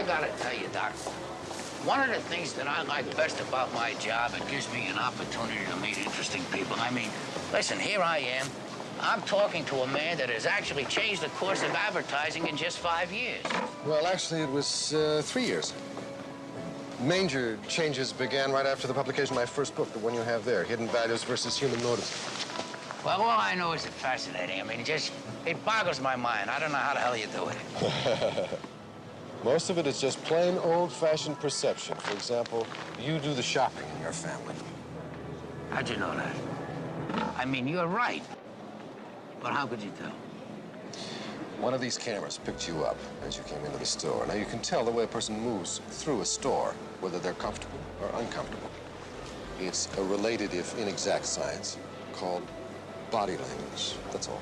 I gotta tell you, Doc, one of the things that I like best about my job, it gives me an opportunity to meet interesting people. I mean, listen, here I am. I'm talking to a man that has actually changed the course of advertising in just 5 years. Well, actually, it was 3 years. Major changes began right after the publication of my first book, the one you have there, Hidden Values versus Human Motives. Well, all I know is it's fascinating. I mean, it boggles my mind. I don't know how the hell you do it. Most of it is just plain old-fashioned perception. For example, you do the shopping in your family. How'd you know that? I mean, you're right. But how could you tell? One of these cameras picked you up as you came into the store. Now, you can tell the way a person moves through a store, whether they're comfortable or uncomfortable. It's a related, if inexact, science called body language. That's all.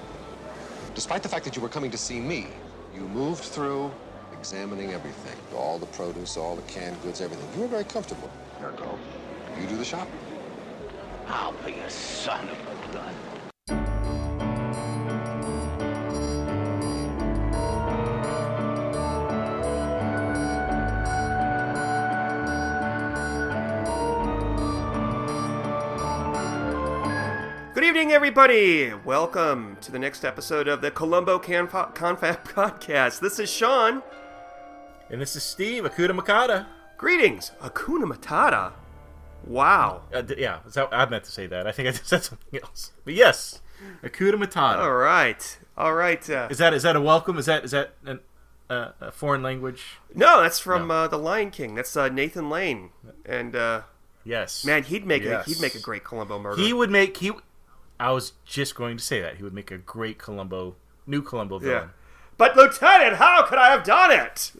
Despite the fact that you were coming to see me, you moved through, examining everything. All the produce, all the canned goods, everything. You were very comfortable. Ergo, you do the shopping. I'll be a son of a gun. Good evening, everybody! Welcome to the next episode of the Columbo Confab Podcast. This is Sean. And this is Steve, Hakuna Matata. Greetings, Hakuna Matata. Wow. Yeah, I meant to say that. I think I said something else. But yes, Hakuna Matata. All right. Is that a welcome? Is that a foreign language? No, that's from The Lion King. That's Nathan Lane. And yes, man, he'd make a great Columbo murderer. I was just going to say that he would make a great new Columbo villain. Yeah. But Lieutenant, how could I have done it?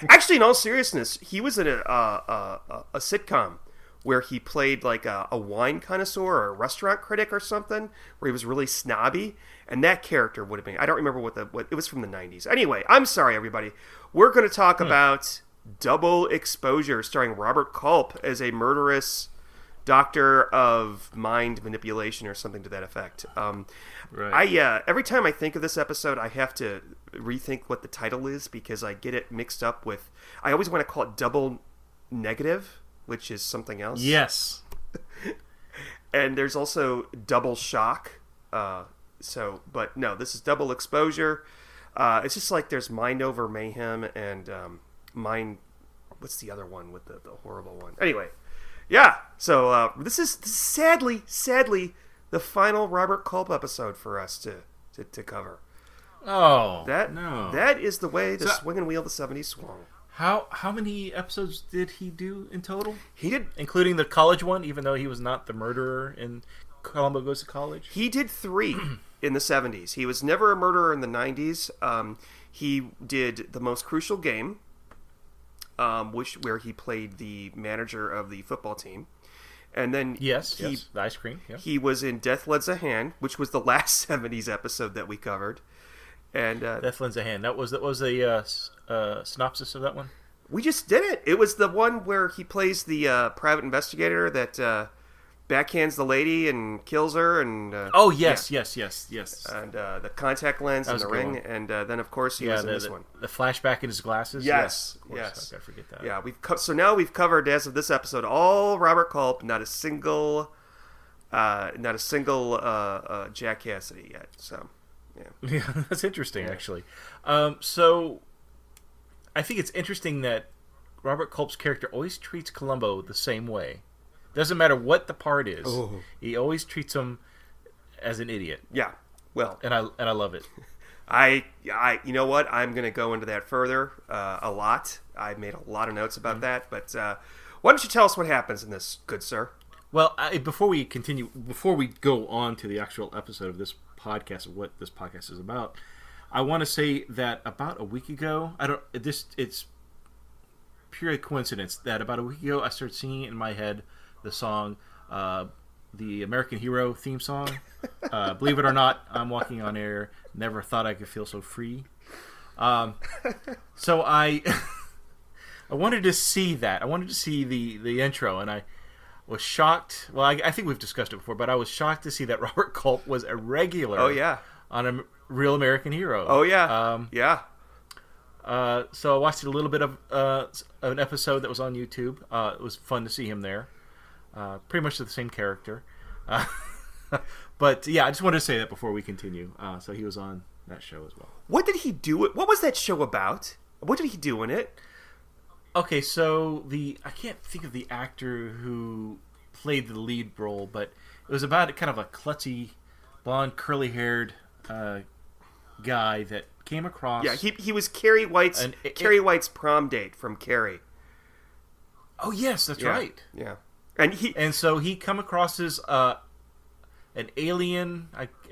Actually, in all seriousness, he was in a sitcom where he played like a wine connoisseur or a restaurant critic or something, where he was really snobby, and that character would have been. I don't remember what it was from the 90s. Anyway, I'm sorry, everybody. We're going to talk about Double Exposure, starring Robert Culp as a murderous doctor of mind manipulation or something to that effect. Right. Every time I think of this episode, I have to rethink what the title is because I get it mixed up with. I always want to call it Double Negative, which is something else. Yes. And there's also Double Shock. But no, this is Double Exposure. It's just like there's Mind Over Mayhem and Mind. What's the other one with the horrible one? Anyway. Yeah, so this is sadly the final Robert Culp episode for us to cover. Oh, that is the way the swinging wheel of the 70s swung. How many episodes did he do in total? He did, including the college one, even though he was not the murderer in Columbo Goes to College. He did 3 in the 70s. He was never a murderer in the 90s. He did The Most Crucial Game. Where he played the manager of the football team, and then yes, the ice cream. Yeah. He was in Death Lends a Hand, which was the last 70s episode that we covered. And Death Lends a Hand. That was the synopsis of that one. We just did it. It was the one where he plays the private investigator that backhands the lady and kills her. And yes. And the contact lens and the ring, and then of course he was in this one. The flashback in his glasses. Yes. I gotta forget that. Yeah, so now we've covered, as of this episode, all Robert Culp, not a single Jack Cassidy yet. So yeah, that's interesting actually. So I think it's interesting that Robert Culp's character always treats Columbo the same way. Doesn't matter what the part is. Oh. He always treats him as an idiot. Yeah. Well, and I love it. I you know what? I'm going to go into that further a lot. I made a lot of notes about that, but why don't you tell us what happens in this, good sir? Well, before we go on to the actual episode of this podcast, of what this podcast is about, I want to say that about a week ago, it's purely coincidence that about a week ago I started singing in my head the song, the American Hero theme song. Believe it or not, I'm walking on air. Never thought I could feel so free. So I wanted to see that. I wanted to see the intro, and I was shocked. Well, I think we've discussed it before, but I was shocked to see that Robert Culp was a regular. Oh yeah. On a Real American Hero. Oh yeah. Yeah. So I watched a little bit of an episode that was on YouTube. It was fun to see him there. Pretty much the same character. But yeah, I just wanted to say that before we continue. So he was on that show as well. What did he do? What was that show about? What did he do in it? Okay, so I can't think of the actor who played the lead role, but it was about kind of a klutzy, blonde, curly-haired guy that came across. Yeah, he was Carrie White's prom date from Carrie. Oh yes, that's right. Yeah, and so he come across his an alien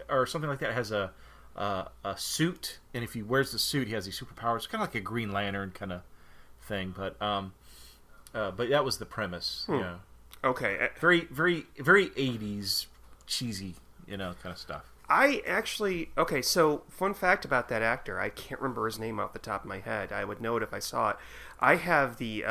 or something like that has a suit, and if he wears the suit, he has these superpowers, kind of like a Green Lantern kind of thing. But that was the premise. Yeah. Okay. Very, very, very 80s cheesy, kind of stuff. So fun fact about that actor, I can't remember his name off the top of my head. I would know it if I saw it. I have the,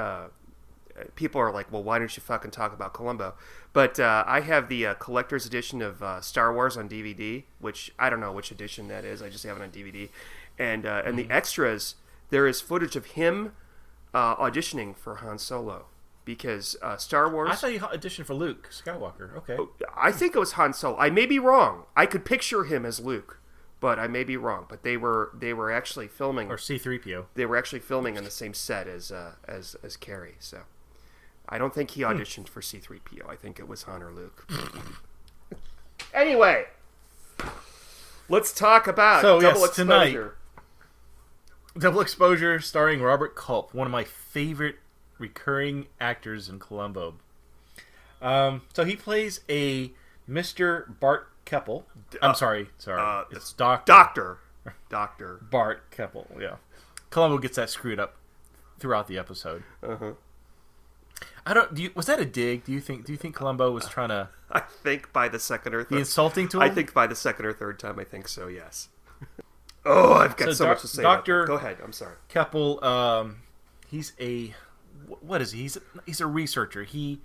people are like, well, why don't you fucking talk about Columbo? But I have the collector's edition of Star Wars on DVD, which I don't know which edition that is. I just have it on DVD. And the extras, there is footage of him auditioning for Han Solo. Because Star Wars... I thought you auditioned for Luke Skywalker. Okay. I think it was Han Solo. I may be wrong. I could picture him as Luke, but I may be wrong. But they were actually filming... Or C-3PO. They were actually filming on the same set as Carrie, so... I don't think he auditioned for C-3PO. I think it was Han or Luke. Anyway, let's talk about Double Exposure. Tonight, Double Exposure starring Robert Culp, one of my favorite recurring actors in Columbo. So he plays a Mr. Bart Keppel. I'm sorry. It's Dr. Bart Keppel, yeah. Columbo gets that screwed up throughout the episode. Uh-huh. Was that a dig? Do you think Columbo was trying to... I think by the second or third... Be insulting to him? I think by the second or third time, I think so, yes. I've got so much to say Dr. Go ahead, I'm sorry. Keppel, he's a... What is he? He's a researcher. He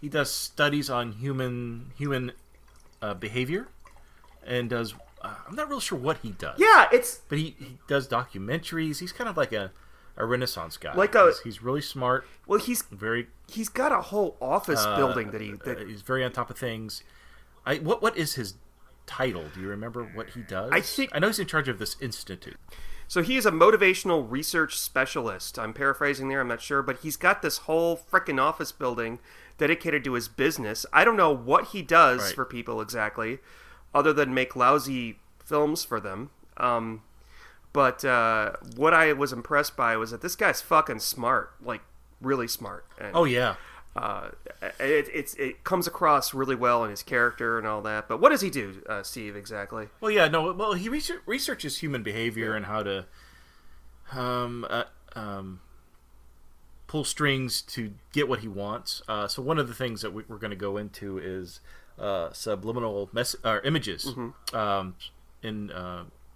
does studies on human behavior, and does... I'm not real sure what he does. Yeah, But he does documentaries. He's kind of like a Renaissance guy. He's really smart. Well, he's got a whole office building that he's very on top of things. What is his title? Do you remember what he does? I know he's in charge of this institute. So he is a motivational research specialist. I'm paraphrasing there, I'm not sure, but he's got this whole frickin' office building dedicated to his business. I don't know what he does for people exactly, other than make lousy films for them. But what I was impressed by was that this guy's fucking smart, like really smart. And, oh yeah. It comes across really well in his character and all that. But what does he do, Steve, exactly? Well, yeah, no. Well, he researches human behavior and how to pull strings to get what he wants. So one of the things that we're going to go into is subliminal images in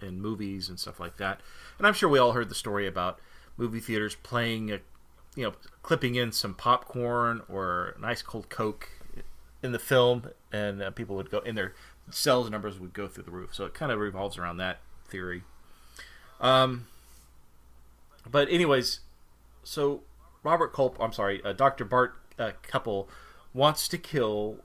movies and stuff like that. And I'm sure we all heard the story about movie theaters playing clipping in some popcorn or an ice cold Coke in the film, and people would go in their sales numbers would go through the roof. So it kind of revolves around that theory. But anyways, so Dr. Bart Keppel wants to kill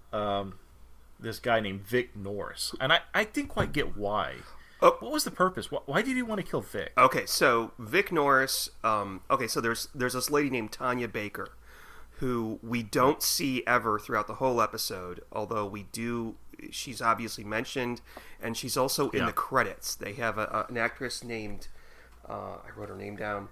this guy named Vic Norris, and I didn't quite get why. What was the purpose? Why did he want to kill Vic? Okay, so Vic Norris. So there's this lady named Tanya Baker, who we don't see ever throughout the whole episode. Although we do, she's obviously mentioned, and she's also in the credits. They have an actress named. I wrote her name down.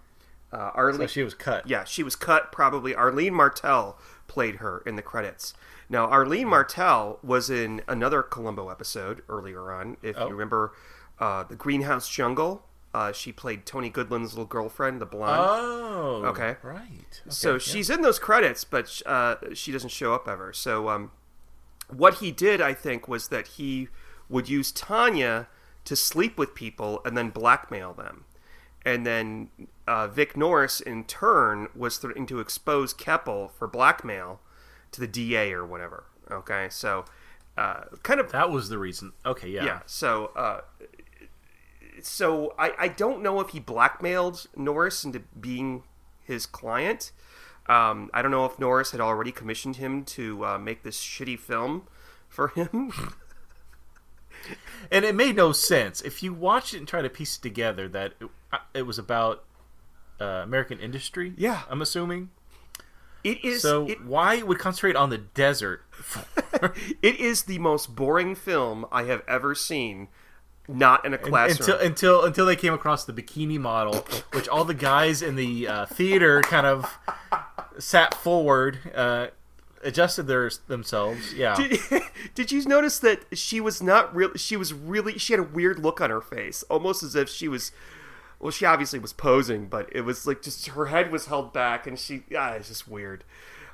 Arlene. So she was cut. Yeah, she was cut. Probably Arlene Martell played her in the credits. Now Arlene Martell was in another Columbo episode earlier on. If you remember. The Greenhouse Jungle. She played Tony Goodland's little girlfriend, the blonde. Oh, okay, right. Okay, so she's in those credits, but she doesn't show up ever. So what he did, I think, was that he would use Tanya to sleep with people and then blackmail them. And then Vic Norris, in turn, was threatening to expose Keppel for blackmail to the DA or whatever. Okay, so kind of... That was the reason. Okay, yeah. Yeah, so... so I don't know if he blackmailed Norris into being his client. I don't know if Norris had already commissioned him to make this shitty film for him. And it made no sense. If you watch it and try to piece it together, that it was about American industry, Yeah. I'm assuming. It is. So why it would concentrate on the desert? It is the most boring film I have ever seen. Not in a classroom. Until they came across the bikini model, which all the guys in the theater kind of sat forward, adjusted themselves. Yeah. Did you notice that she was not real? She had a weird look on her face, almost as if she was. Well, she obviously was posing, but it was like just her head was held back, and it's just weird.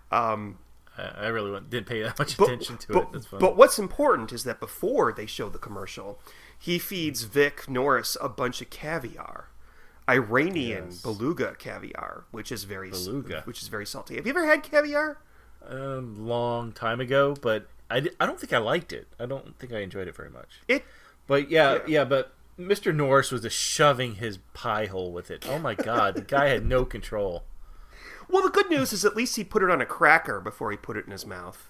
I really didn't pay that much attention to it. That's funny. But what's important is that before they show the commercial, he feeds Vic Norris a bunch of caviar, Iranian beluga caviar, which is very salty. Have you ever had caviar? Long time ago, but I don't think I liked it. I don't think I enjoyed it very much. But but Mr. Norris was just shoving his pie hole with it. Oh my God, the guy had no control. Well, the good news is at least he put it on a cracker before he put it in his mouth.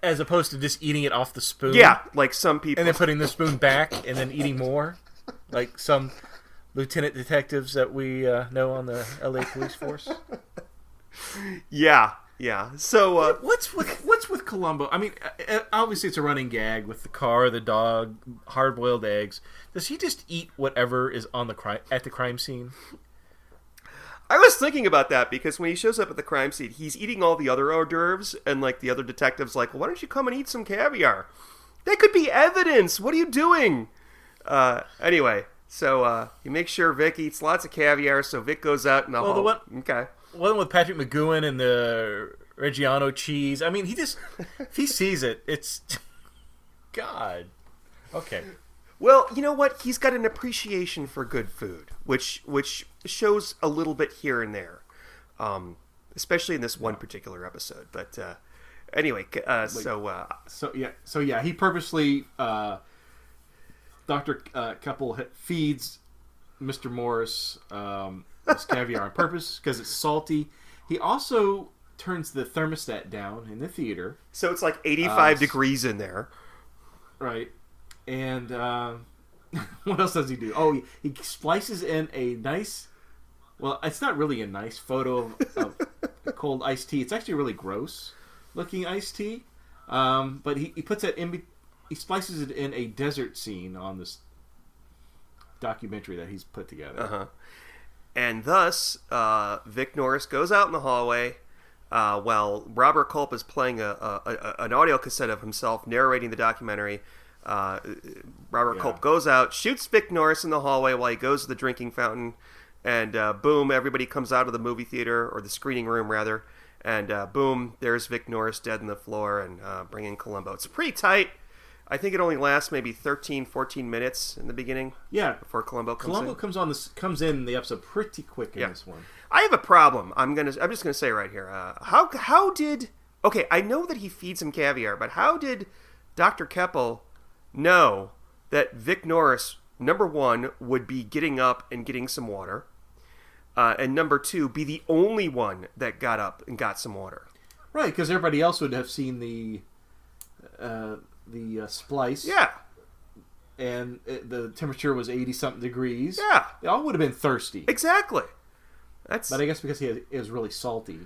As opposed to just eating it off the spoon. Yeah, like some people. And then putting the spoon back and then eating more. Like some lieutenant detectives that we know on the LA police force. Yeah. So what's with Columbo? I mean, obviously it's a running gag with the car, the dog, hard-boiled eggs. Does he just eat whatever is on at the crime scene? I was thinking about that because when he shows up at the crime scene, he's eating all the other hors d'oeuvres, and like the other detective's like, well, "Why don't you come and eat some caviar? That could be evidence. What are you doing?" Anyway, so he makes sure Vic eats lots of caviar, so Vic goes out in the hall. Okay. One with Patrick McGowan and the Reggiano cheese. I mean, if he sees it, it's God. Okay. Well, you know what? He's got an appreciation for good food, which shows a little bit here and there, especially in this one particular episode. But anyway, he purposely Dr. Couple feeds Mr. Morris this caviar on purpose because it's salty. He also turns the thermostat down in the theater, so it's like 85 degrees in there. Right. And what else does he do? Oh, he splices in a nice... Well, it's not really a nice photo of cold iced tea. It's actually a really gross-looking iced tea. But he puts that in... He splices it in a desert scene on this documentary that he's put together. Uh-huh. And thus, Vic Norris goes out in the hallway while Robert Culp is playing an audio cassette of himself narrating the documentary. Robert Culp goes out, shoots Vic Norris in the hallway while he goes to the drinking fountain, and boom, everybody comes out of the movie theater, or the screening room rather, and boom, there's Vic Norris dead on the floor, and bringing Columbo. It's pretty tight. I think it only lasts maybe 13, 14 minutes in the beginning. Yeah, before Columbo comes in the episode pretty quick in this one. I have a problem. I'm just gonna say right here. How did? Okay, I know that he feeds him caviar, but how did Dr. Keppel know that Vic Norris, number one, would be getting up and getting some water, and number two, be the only one that got up and got some water? Right, because everybody else would have seen the splice. Yeah. And the temperature was 80-something degrees. Yeah. They all would have been thirsty. Exactly. But I guess because it was really salty.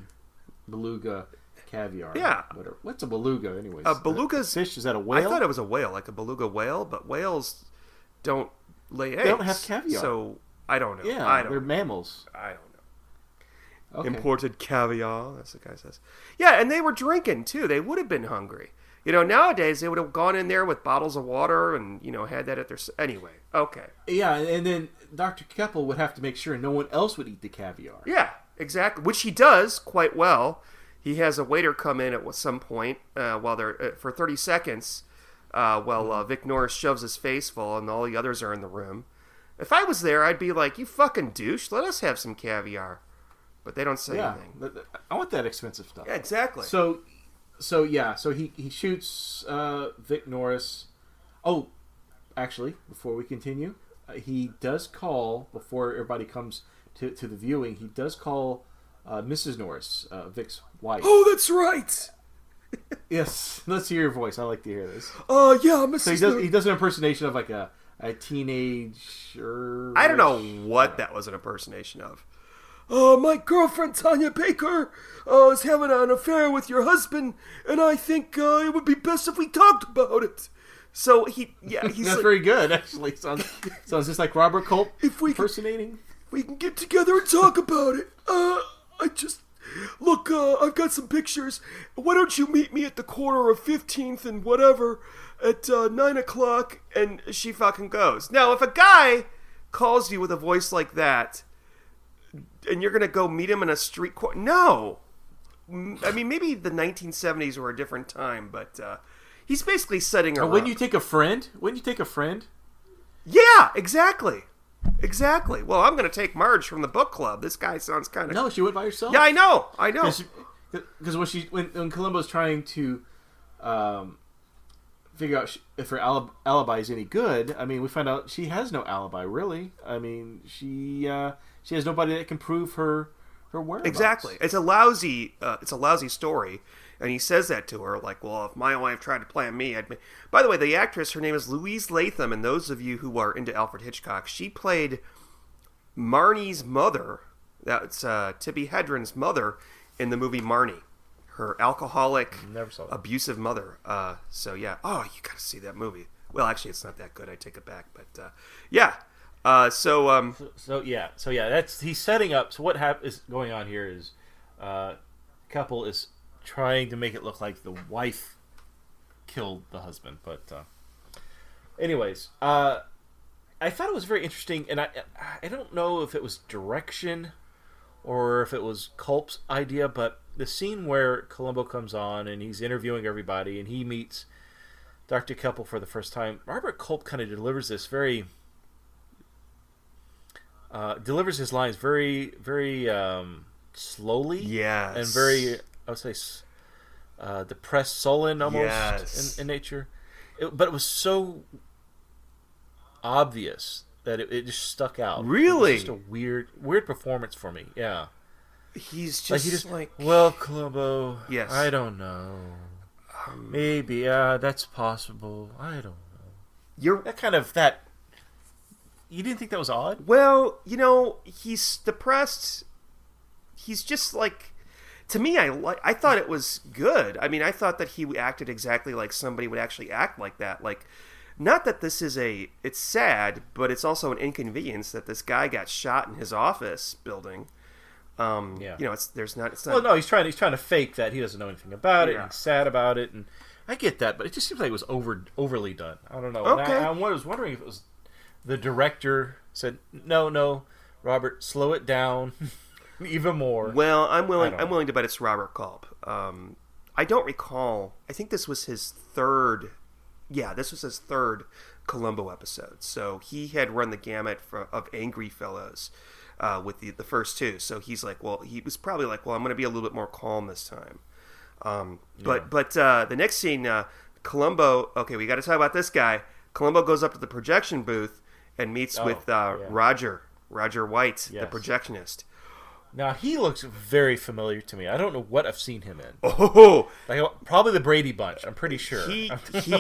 Beluga caviar. Yeah. Whatever. What's a beluga, anyways? A beluga's fish? Is that a whale? I thought it was a whale, like a beluga whale, but whales don't lay eggs. They don't have caviar. So, I don't know. Yeah, they're mammals. I don't know. Okay. Imported caviar, as the guy says. Yeah, and they were drinking, too. They would have been hungry. You know, nowadays, they would have gone in there with bottles of water and, had that at their... Anyway, okay. Yeah, and then Dr. Keppel would have to make sure no one else would eat the caviar. Yeah, exactly. Which he does quite well. He has a waiter come in at some point while they're... for 30 seconds while Vic Norris shoves his face full and all the others are in the room. If I was there, I'd be like, you fucking douche, let us have some caviar. But they don't say anything. I want that expensive stuff. Yeah, exactly. So he shoots Vic Norris. Oh, actually, before we continue, he does call before everybody comes to the viewing. He does call Mrs. Norris, Vic's wife. Oh, that's right. Yes, let's hear your voice. I like to hear this. Yeah, Mrs. So he does an impersonation of like a teenager. I don't know what that was an impersonation of. My girlfriend Tanya Baker is having an affair with your husband, and I think it would be best if we talked about it. So he's That's like, very good, actually. Sounds just like Robert Culp impersonating. we can get together and talk about it. Look, I've got some pictures. Why don't you meet me at the corner of 15th and whatever at 9 o'clock? And she fucking goes. Now, if a guy calls you with a voice like that, and you're going to go meet him in a street corner, no. I mean, maybe the 1970s were a different time, but he's basically setting her up. When you take a friend? Yeah, exactly. Exactly. Well, I'm going to take Marge from the book club. This guy sounds kind of... No, she went by herself. Yeah, I know. Because when Columbo's trying to figure out if her alibi is any good, I mean, we find out she has no alibi, really. I mean, she has nobody that can prove her whereabouts. Exactly. It's a lousy story. And he says that to her, like, well, if my wife tried to plan me, I'd... By the way, the actress, her name is Louise Latham, and those of you who are into Alfred Hitchcock, she played Marnie's mother, that's Tippi Hedren's mother, in the movie Marnie, her alcoholic, abusive mother. So, yeah. Oh, you gotta see that movie. Well, actually, it's not that good. I take it back. But, yeah. So, that's... He's setting up... So what is going on here is couple is... trying to make it look like the wife killed the husband, but anyways, I thought it was very interesting, and I don't know if it was direction or if it was Culp's idea, but the scene where Columbo comes on and he's interviewing everybody and he meets Dr. Keppel for the first time, Robert Culp kind of delivers his lines very, very slowly, yes, and very, I would say, depressed, sullen almost, yes, in nature. But it was so obvious that it just stuck out. Really? It was just a weird performance for me. Yeah. He's just like... Well, Columbo, yes, I don't know. Maybe, that's possible. I don't know. You didn't think that was odd? Well, he's depressed. He's just like... To me, I thought it was good. I mean, I thought that he acted exactly like somebody would actually act like that. Like, not that this is it's sad, but it's also an inconvenience that this guy got shot in his office building. Yeah. It's not. Well, no, he's trying to fake that he doesn't know anything about it. And he's sad about it, and I get that, but it just seems like it was overly done. I don't know. Okay. And I was wondering if it was the director said, no, Robert, slow it down. Even more. Well, I'm willing to bet it's Robert Culp. I don't recall. I think this was his third. Yeah, this was his third Columbo episode. So he had run the gamut of Angry Fellows with the first two. So he's like, well, he was probably like, well, I'm going to be a little bit more calm this time. But the next scene, Columbo. Okay, we got to talk about this guy. Columbo goes up to the projection booth and meets with Roger White, the projectionist. Now, he looks very familiar to me. I don't know what I've seen him in. Oh! Like, probably the Brady Bunch, I'm pretty sure. He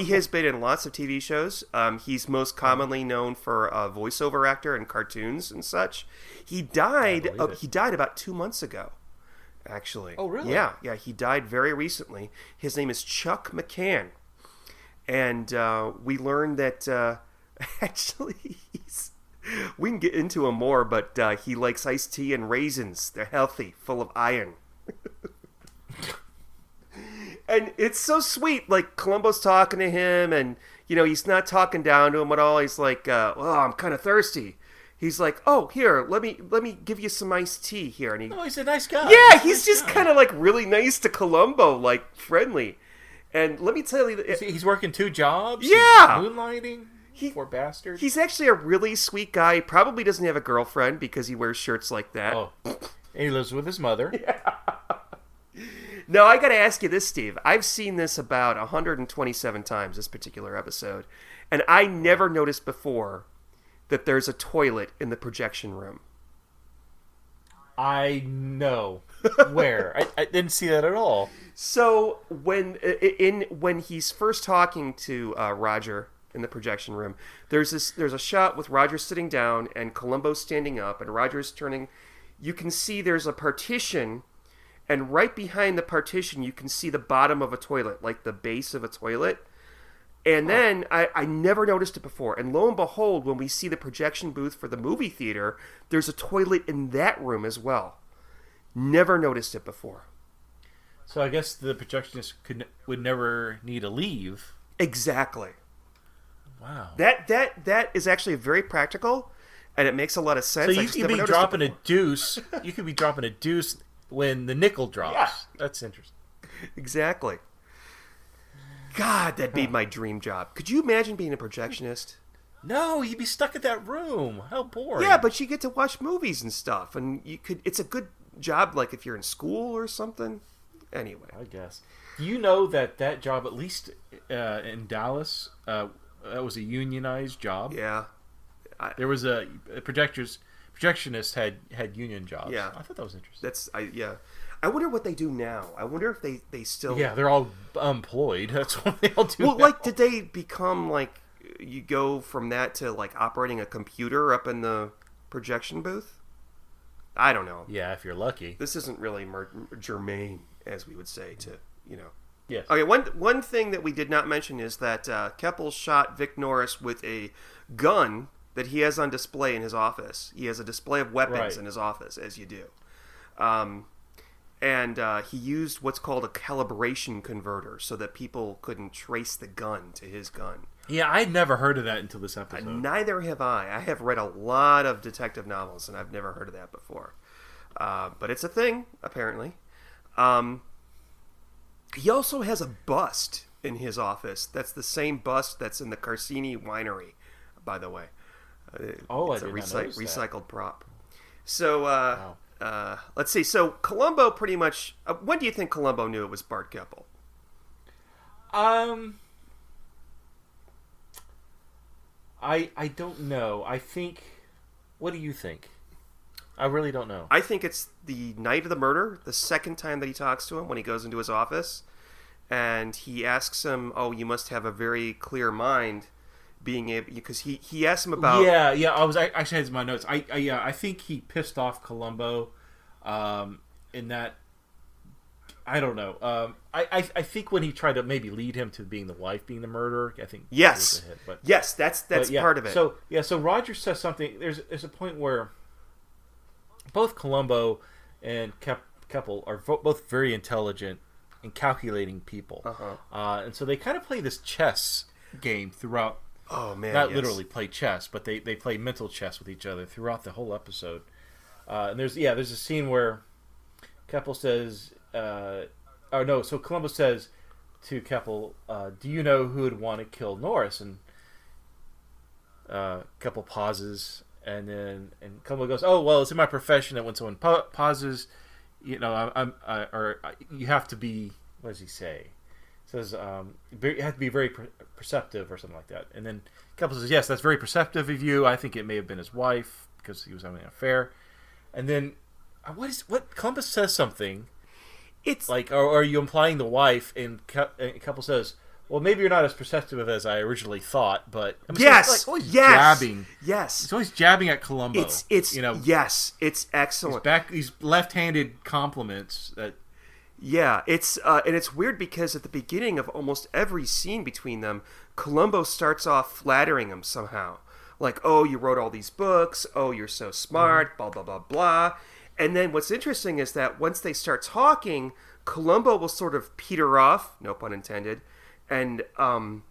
has been in lots of TV shows. He's most commonly known for a voiceover actor in cartoons and such. He died about 2 months ago, actually. Oh, really? Yeah, he died very recently. His name is Chuck McCann. And we learned that actually we can get into him more, but he likes iced tea and raisins. They're healthy, full of iron. And it's so sweet. Like, Columbo's talking to him, and, he's not talking down to him at all. He's like, well, I'm kind of thirsty. He's like, oh, here, let me give you some iced tea here. And he's a nice guy. Yeah, he's just kind of, like, really nice to Columbo, like, friendly. And let me tell you... He's working 2 jobs? Yeah! He's moonlighting? Poor bastard. He's actually a really sweet guy. He probably doesn't have a girlfriend because he wears shirts like that. Oh. And he lives with his mother. Yeah. No, I got to ask you this, Steve. I've seen this about 127 times, this particular episode. And I never noticed before that there's a toilet in the projection room? I know. Where? I didn't see that at all. So when he's first talking to Roger in the projection room, there's a shot with Roger sitting down and Columbo standing up, and Roger's turning. You can see there's a partition, and right behind the partition you can see the bottom of a toilet, like the base of a toilet. And then I never noticed it before, and lo and behold, when we see the projection booth for the movie theater, there's a toilet in that room as well. Never noticed it before. So I guess the projectionist would never need to leave. Exactly. Wow. That is actually very practical, and it makes a lot of sense. So you could be dropping a deuce. You could be dropping a deuce when the nickel drops. Yeah. That's interesting. Exactly. God, that'd be my dream job. Could you imagine being a projectionist? No, you'd be stuck in that room. How boring. Yeah, but you get to watch movies and stuff, and you could. It's a good job, like if you're in school or something. Anyway, I guess. Do you know that job, at least in Dallas, that was a unionized job? Yeah. There was a projectionist had union jobs. Yeah. I thought that was interesting. Yeah. I wonder what they do now. I wonder if they still. Yeah, they're all employed. That's what they all do. Well, now. like, did they become like? You go from that to like operating a computer up in the projection booth? I don't know. Yeah, if you're lucky. This isn't really germane, as we would say, to, Yes. Okay, one thing that we did not mention is that Keppel shot Vic Norris with a gun that he has on display in his office. He has a display of weapons in his office, as you do. And he used what's called a calibration converter so that people couldn't trace the gun to his gun. Yeah, I'd never heard of that until this episode. Neither have I. I have read a lot of detective novels, and I've never heard of that before. But it's a thing, apparently. He also has a bust in his office. That's the same bust that's in the Carsini winery, by the way. It's I a did not notice recycled that. prop. So, Wow. let's see. So, Columbo pretty much... when do you think Columbo knew it was Bart Keppel? I don't know. I think... What do you think? I really don't know. I think it's the night of the murder, the second time that he talks to him when he goes into his office, and he asks him, "Oh, you must have a very clear mind, being able," because he asks him about. Yeah. I actually had my notes. I think he pissed off Columbo, in that. I don't know. I think when he tried to maybe lead him to being the wife, being the murderer, I think Yes, it was a hit, but, yes, that's part of it. So Roger says something. There's a point where both Columbo and Keppel are both very intelligent and calculating people, and so they kind of play this chess game throughout. Oh man, not literally play chess, but they play mental chess with each other throughout the whole episode. And there's a scene where Keppel says. So Columbo says to Keppel, "Do you know who would want to kill Norris?" And Keppel pauses, and Columbo goes, "Oh, well, it's in my profession that when someone pauses, you have to be." What does he say? He says, "You have to be very perceptive," or something like that. And then Keppel says, "Yes, that's very perceptive of you. I think it may have been his wife because he was having an affair." And then what Columbus says something. It's like, or are you implying the wife? And Keppel says, "Well, maybe you're not as perceptive as I originally thought." But yes, jabbing. Yes, he's always jabbing at Columbo. It's yes, it's excellent. These left-handed compliments that. Yeah, it's and it's weird because at the beginning of almost every scene between them, Columbo starts off flattering him somehow, like, "Oh, you wrote all these books. Oh, you're so smart." Blah blah blah blah. And then what's interesting is that once they start talking, Columbo will sort of peter off, no pun intended, and the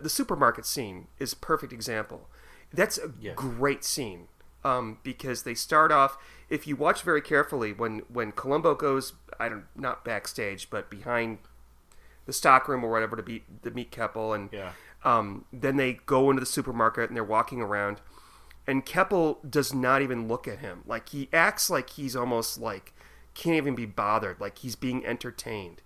supermarket scene is a perfect example. That's a great scene because they start off. If you watch very carefully, when Columbo goes, not backstage, but behind the stockroom or whatever to meet Keppel, and then they go into the supermarket and they're walking around. And Keppel does not even look at him. Like, he acts like he's almost like can't even be bothered, like he's being entertained.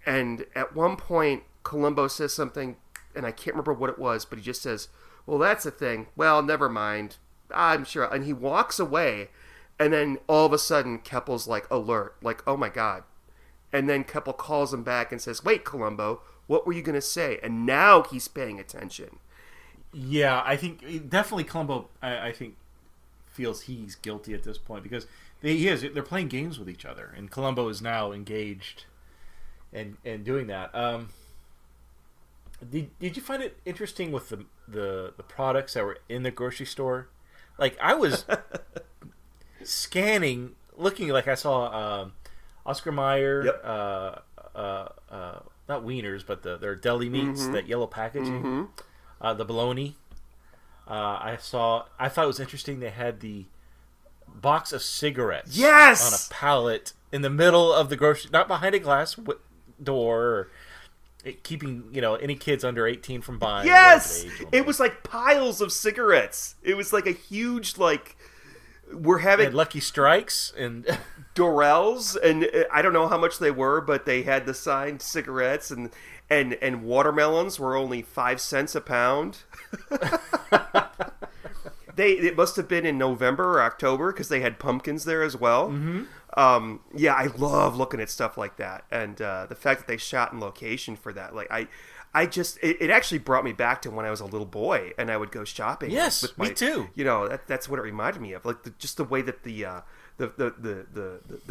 And at one point, Columbo says something, and I can't remember what it was, but he just says, well, that's the thing. Well, never mind. I'm sure. And he walks away, and then all of a sudden, Keppel's like alert, like, oh my God. And then Keppel calls him back and says, wait, Columbo, what were you going to say? And now he's paying attention. Yeah, I think definitely Columbo, I think, feels he's guilty at this point because they're playing games with each other, and Columbo is now engaged and doing that. Did you find it interesting with the products that were in the grocery store? Like, I was scanning, looking like I saw Oscar Mayer, Yep. not wieners, but their deli meats, that yellow packaging, the bologna. I thought it was interesting. They had the box of cigarettes, Yes! on a pallet in the middle of the grocery, not behind a glass door, or keeping any kids under 18 from buying. Yes! It was like piles of cigarettes. It was like a huge, like, we're They having had Lucky Strikes and Dorels, and I don't know how much they were, but they had the signed cigarettes, and watermelons were only 5 cents a pound. It must have been in November or October because they had pumpkins there as well. Yeah, I love looking at stuff like that, and the fact that they shot in location for that, like I just it actually brought me back to when I was a little boy and I would go shopping. Yes, with my, me too. That's what it reminded me of, like just the way that the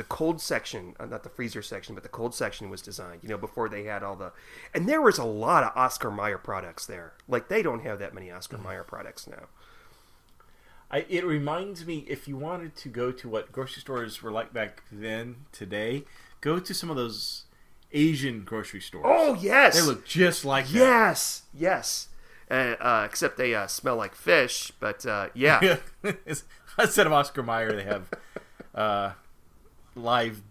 cold section, not the freezer section, but the cold section was designed. Before they had all the, and there was a lot of Oscar Mayer products there. Like, they don't have that many Oscar Mayer products now. It reminds me, if you wanted to go to what grocery stores were like back then, today, go to some of those Asian grocery stores. Oh, yes! They look just like that. Yes. Except they smell like fish, but yeah. Instead of Oscar Mayer, they have live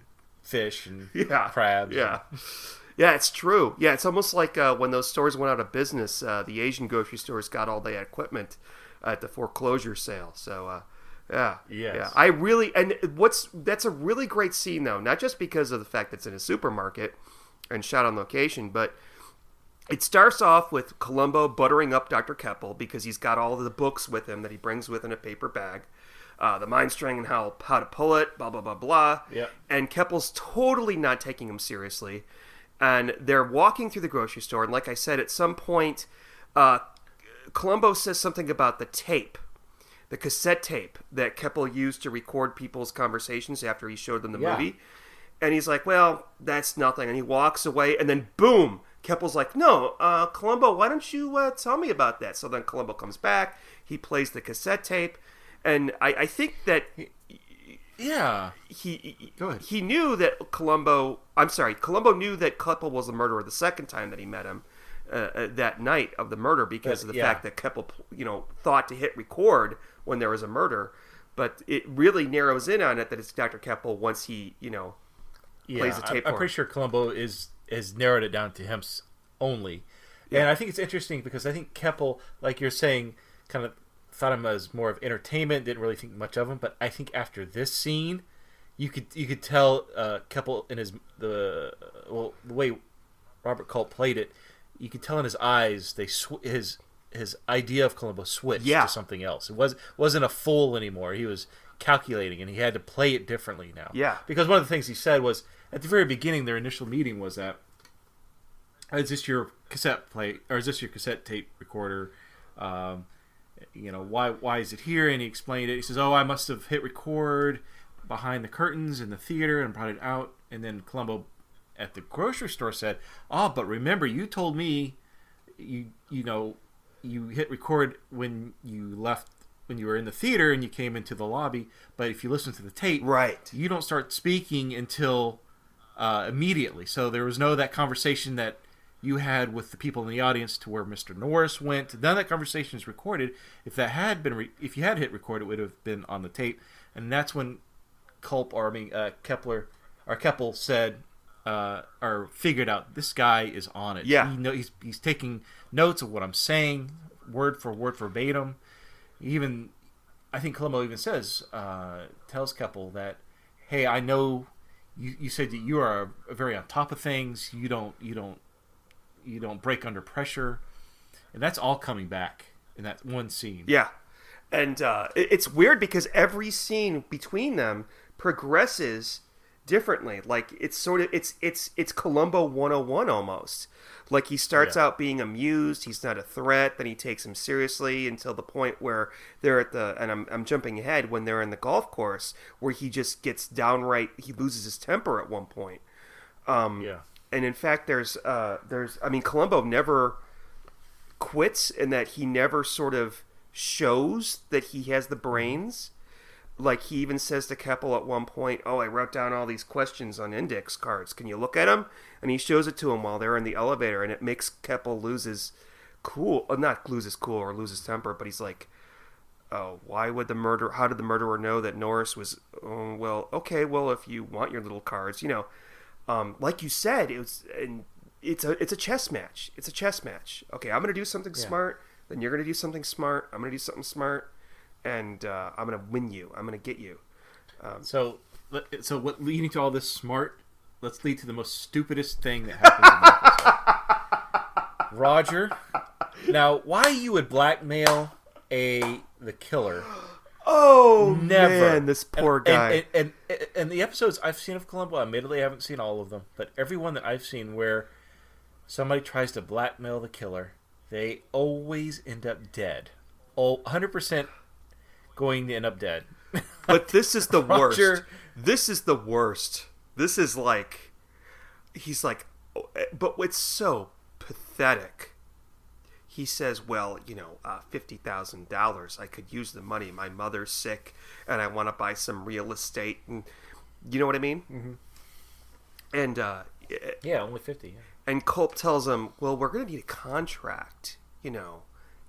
fish and crabs. Yeah. Yeah, it's true. Yeah, it's almost like when those stores went out of business, the Asian grocery stores got all the equipment at the foreclosure sale. So, yeah. Yes. Yeah. That's a really great scene, though, not just because of the fact that it's in a supermarket and shot on location, but it starts off with Columbo buttering up Dr. Keppel because he's got all of the books with him that he brings with in a paper bag. The mind string and how to pull it, blah, blah, blah, blah. Yep. And Keppel's totally not taking him seriously. And they're walking through the grocery store, and like I said, at some point, Columbo says something about the tape, the cassette tape that Keppel used to record people's conversations after he showed them the movie. And he's like, well, that's nothing. And he walks away, and then boom, Keppel's like, no, Columbo, why don't you tell me about that? So then Columbo comes back, he plays the cassette tape, and I think that he knew that Columbo knew that Keppel was the murderer the second time that he met him. That night of the murder, because of the fact that Keppel, thought to hit record when there was a murder, but it really narrows in on it that it's Dr. Keppel once he, plays the tape. I'm pretty sure Columbo has narrowed it down to him only, and I think it's interesting because I think Keppel, like you're saying, kind of thought him as more of entertainment, didn't really think much of him. But I think after this scene, you could tell Keppel in the way Robert Culp played it. You could tell in his eyes his idea of Columbo switched to something else. It wasn't a fool anymore. He was calculating, and he had to play it differently now. Yeah. Because one of the things he said was at the very beginning, their initial meeting was that, is this your cassette tape recorder? Why is it here? And he explained it. He says, "Oh, I must have hit record behind the curtains in the theater and brought it out." And then Columbo at the grocery store said, but remember, you told me you hit record when you were in the theater and you came into the lobby, but if you listen to the tape, right, you don't start speaking until immediately. So there was that conversation that you had with the people in the audience to where Mr. Norris went. None of that conversation is recorded. If that had been if you had hit record, it would have been on the tape. And that's when Keppel said, or figured out, this guy is on it. Yeah. He's taking notes of what I'm saying, word for word, verbatim. I think Columbo even tells Keppel that, hey, I know you said that you are very on top of things. You don't break under pressure, and that's all coming back in that one scene. Yeah. And it's weird because every scene between them progresses differently. Like it's sort of it's Columbo 101 almost. Like he starts out being amused, he's not a threat, then he takes him seriously until the point where they're at and I'm jumping ahead, when they're in the golf course where he just gets downright, he loses his temper at one point. And in fact there's Columbo never quits in that he never sort of shows that he has the brains. Like he even says to Keppel at one point, "Oh, I wrote down all these questions on index cards. Can you look at them?" And he shows it to him while they're in the elevator, and it makes Keppel lose his cool, not lose his cool or lose his temper, but he's like, "Oh, why would how did the murderer know that Norris was? Oh, well, okay, well, if you want your little cards, like you said, it's a chess match. It's a chess match. Okay, I'm gonna do something smart, then you're gonna do something smart. I'm gonna do something smart." And I'm going to win you. I'm going to get you. So what leading to all this smart, let's lead to the most stupidest thing that happens in the episode. Roger, now why you would blackmail the killer? Oh, never. Man, this poor guy. And the episodes I've seen of Columbo, admittedly I haven't seen all of them, but every one that I've seen where somebody tries to blackmail the killer, they always end up dead. 100% going to end up dead. But this is the Roger. worst. This is the worst. This is like, he's like, but it's so pathetic. He says, well, $50,000. I could use the money. My mother's sick, and I want to buy some real estate. And you know what I mean? Mm-hmm. And only 50. Yeah. And Culp tells him, well, we're going to need a contract, in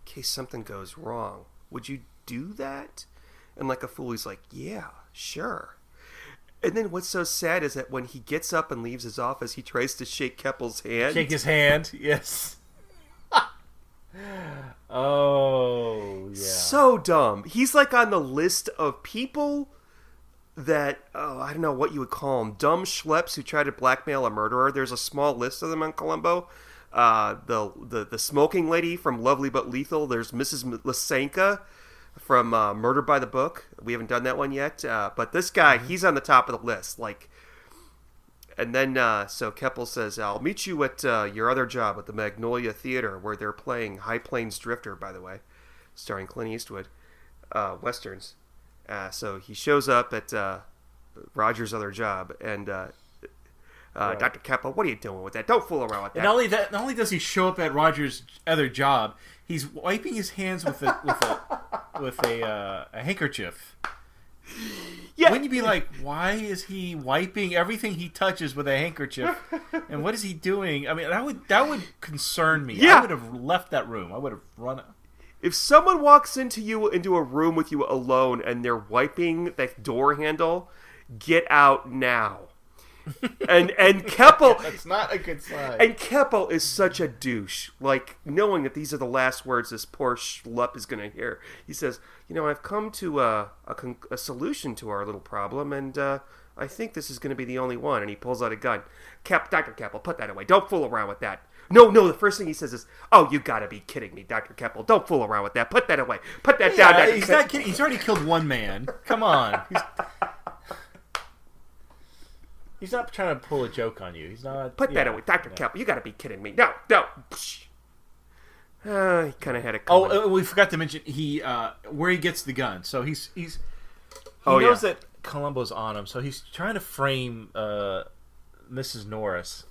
case something goes wrong. Would you do that? And like a fool, he's like, yeah, sure. And then what's so sad is that when he gets up and leaves his office, he tries to shake Keppel's hand. Shake his hand, yes. Oh, yeah. So dumb. He's like on the list of people that, I don't know what you would call them, dumb schleps who try to blackmail a murderer. There's a small list of them on Columbo. The smoking lady from Lovely But Lethal. There's Mrs. Lysenko from Murder by the Book. We haven't done that one yet. But this guy, he's on the top of the list. And then, so Keppel says, I'll meet you at your other job at the Magnolia Theater, where they're playing High Plains Drifter, by the way, starring Clint Eastwood, Westerns. So he shows up at Roger's other job, and Dr. Keppel, what are you doing with that? Don't fool around with that. And not only does he show up at Roger's other job, he's wiping his hands with a handkerchief. Yeah. Wouldn't you be like, why is he wiping everything he touches with a handkerchief? And what is he doing? I mean, that would concern me. Yeah. I would have left that room. I would have run. If someone walks into a room with you alone and they're wiping that door handle, get out now. And Keppel, that's not a good sign. And Keppel is such a douche, like knowing that these are the last words this poor schlup is going to hear. He says, I've come to a solution to our little problem, and I think this is going to be the only one. And he pulls out a gun. Dr. Keppel, put that away. Don't fool around with that. No, the first thing he says is, oh, you got to be kidding me, Dr. Keppel. Don't fool around with that. Put that away. Put that down, Dr. He's not kidding. He's already killed one man. Come on. He's not trying to pull a joke on you. He's not. Put that away, Dr. Keppel. You got to be kidding me. No. He kind of had it coming. Oh, we forgot to mention where he gets the gun. So he knows that Columbo's on him. So he's trying to frame Mrs. Norris,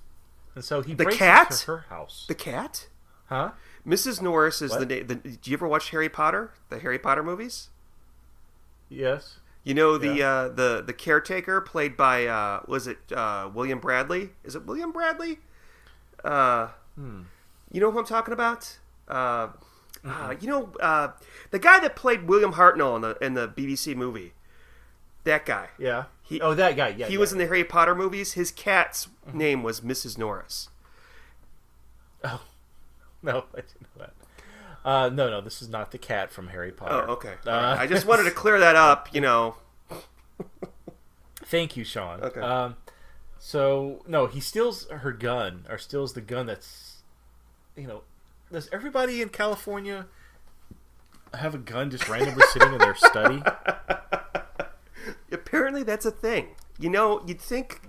and so he breaks into her house. The cat? Huh? Mrs. Norris is the name. Did you ever watch Harry Potter? The Harry Potter movies? Yes. The caretaker played by was it William Bradley? Is it William Bradley? You know who I'm talking about? The guy that played William Hartnell in the BBC movie. That guy. Yeah. That guy. Yeah. He was in the Harry Potter movies. His cat's name was Mrs. Norris. Oh. No, I didn't know that. No, this is not the cat from Harry Potter. Oh, okay. I just wanted to clear that up, Thank you, Sean. Okay. So, no, he steals her gun, or steals the gun that's, does everybody in California have a gun just randomly sitting in their study? Apparently that's a thing. You'd think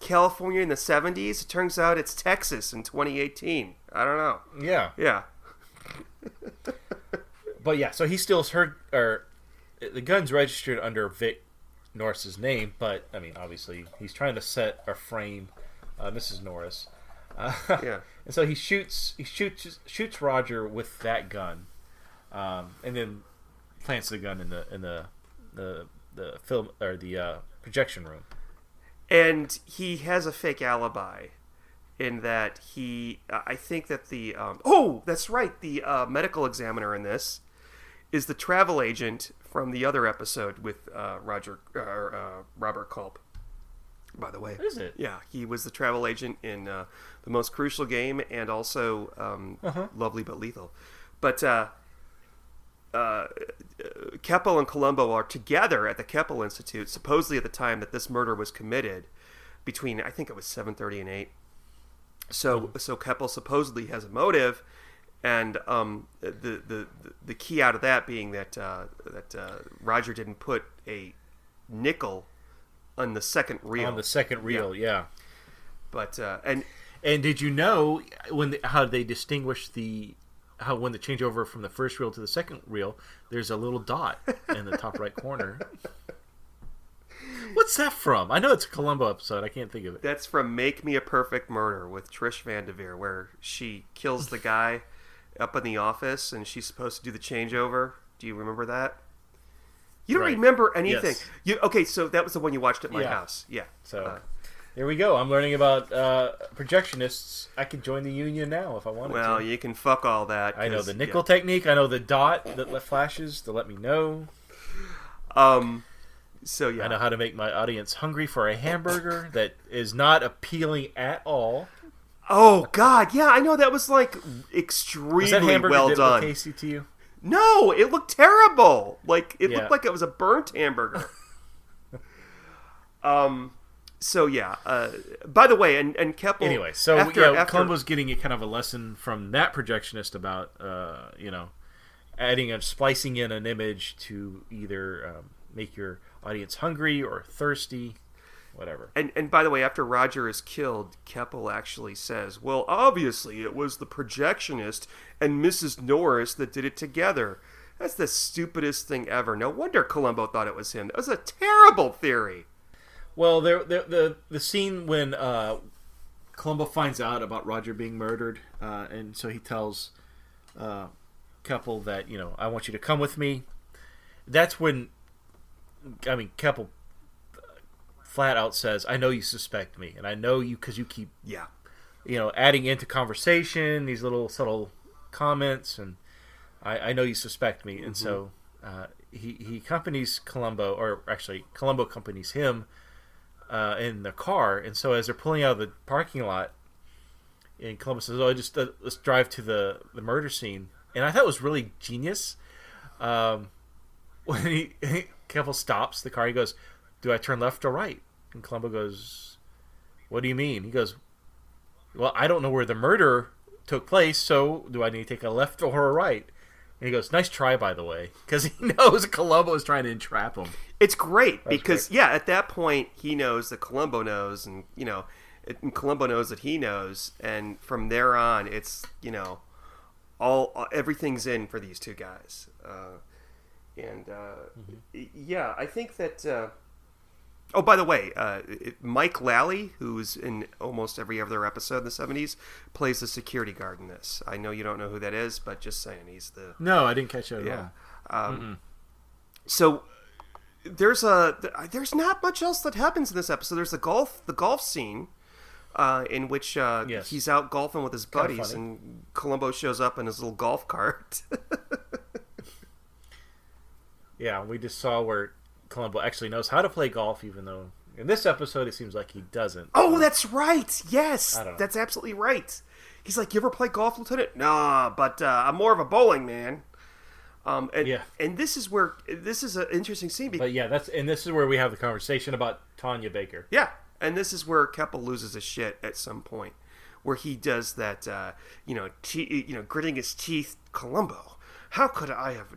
California in the 70s. It turns out it's Texas in 2018. I don't know. Yeah. Yeah. But yeah, so he steals her, or the gun's registered under Vic Norris's name, but I mean, obviously, he's trying to set or frame Mrs. Norris. Yeah. And so he shoots Roger with that gun, and then plants the gun in the film or the projection room. And he has a fake alibi in that I think that that's right, the medical examiner in this is the travel agent from the other episode with Robert Culp, by the way. Is it? Yeah, he was the travel agent in The Most Crucial Game and also Lovely But Lethal. But Keppel and Columbo are together at the Keppel Institute, supposedly at the time that this murder was committed, between, I think it was 7:30 and 8. So Keppel supposedly has a motive, and the key out of that being that Roger didn't put a nickel on the second reel. On the second reel, yeah. But and did you know how they distinguish when the changeover from the first reel to the second reel, there's a little dot in the top right corner. What's that from? I know it's a Columbo episode. I can't think of it. That's from Make Me a Perfect Murder with Trish Van Devere, where she kills the guy up in the office and she's supposed to do the changeover. Do you remember that? You don't remember anything. Yes. Okay, so that was the one you watched at my house. Yeah. So there we go. I'm learning about projectionists. I can join the union now if I wanted to. Well, you can fuck all that. I know the nickel technique. I know the dot that flashes to let me know. So yeah, I know how to make my audience hungry for a hamburger that is not appealing at all. Oh God, yeah, I know that was like extremely Was that hamburger well did it done. look tasty to you? No, it looked terrible. Like it looked like it was a burnt hamburger. So yeah. By the way, and Keppel. Anyway, so after Columbo's getting kind of a lesson from that projectionist about adding and splicing in an image to either make your audience hungry or thirsty, whatever. And by the way, after Roger is killed, Keppel actually says, "Well, obviously it was the projectionist and Mrs. Norris that did it together." That's the stupidest thing ever. No wonder Columbo thought it was him. That was a terrible theory. Well, the scene when Columbo finds out about Roger being murdered, and so he tells Keppel that, I want you to come with me. That's when, Keppel flat out says, I know you suspect me, and I know you because you keep, adding into conversation these little subtle comments, and I know you suspect me. And so he accompanies Columbo, or actually Columbo accompanies him in the car. And so as they're pulling out of the parking lot, and Columbo says, let's drive to the murder scene. And I thought it was really genius. When Keppel stops the car, he goes, do I turn left or right? And Columbo goes, what do you mean? He goes, well, I don't know where the murder took place, so do I need to take a left or a right? And he goes, nice try, by the way, because he knows Columbo is trying to entrap him. It's great because, at that point, he knows that Columbo knows, and, and Columbo knows that he knows, and from there on, it's, everything's in for these two guys. I think that... Oh, by the way, Mike Lally, who's in almost every other episode in the 70s, plays the security guard in this. I know you don't know who that is, but just saying, he's the... No, I didn't catch that at all. So there's not much else that happens in this episode. There's the golf scene in which he's out golfing with his buddies, and Columbo shows up in his little golf cart. Yeah, we just saw where Columbo actually knows how to play golf, even though in this episode it seems like he doesn't. Oh, that's right. Yes, that's absolutely right. He's like, you ever play golf, Lieutenant? Nah, but I'm more of a bowling man. And this is an interesting scene. This is where we have the conversation about Tanya Baker. Yeah, and this is where Keppel loses his shit at some point, where he does that, gritting his teeth, Columbo. How could I have?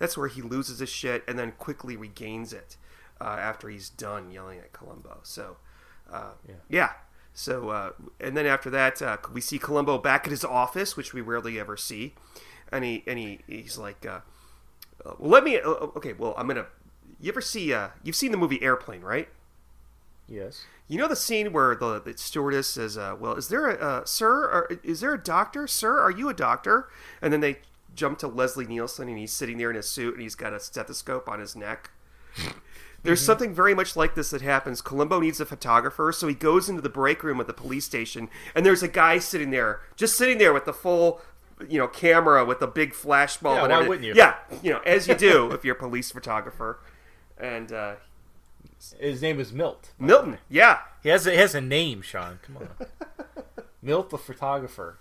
That's where he loses his shit and then quickly regains it after he's done yelling at Columbo. So, yeah. So, and then after that, we see Columbo back at his office, which we rarely ever see, and he's like, well, let me. Okay, well, I'm gonna. You ever see? You've seen the movie Airplane, right? Yes. You know the scene where the stewardess says, "Well, is there a sir? Or is there a doctor, sir? Are you a doctor?" And then they jump to Leslie Nielsen, and he's sitting there in his suit, and he's got a stethoscope on his neck. There's something very much like this that happens. Columbo needs a photographer, so he goes into the break room at the police station, and there's a guy sitting there with the full, camera with the big flash bulb. Yeah, and why everything. wouldn't you? Yeah, as you do if you're a police photographer. And his name is Milt. Milton, yeah. He has a name, Sean. Come on. Milt the photographer.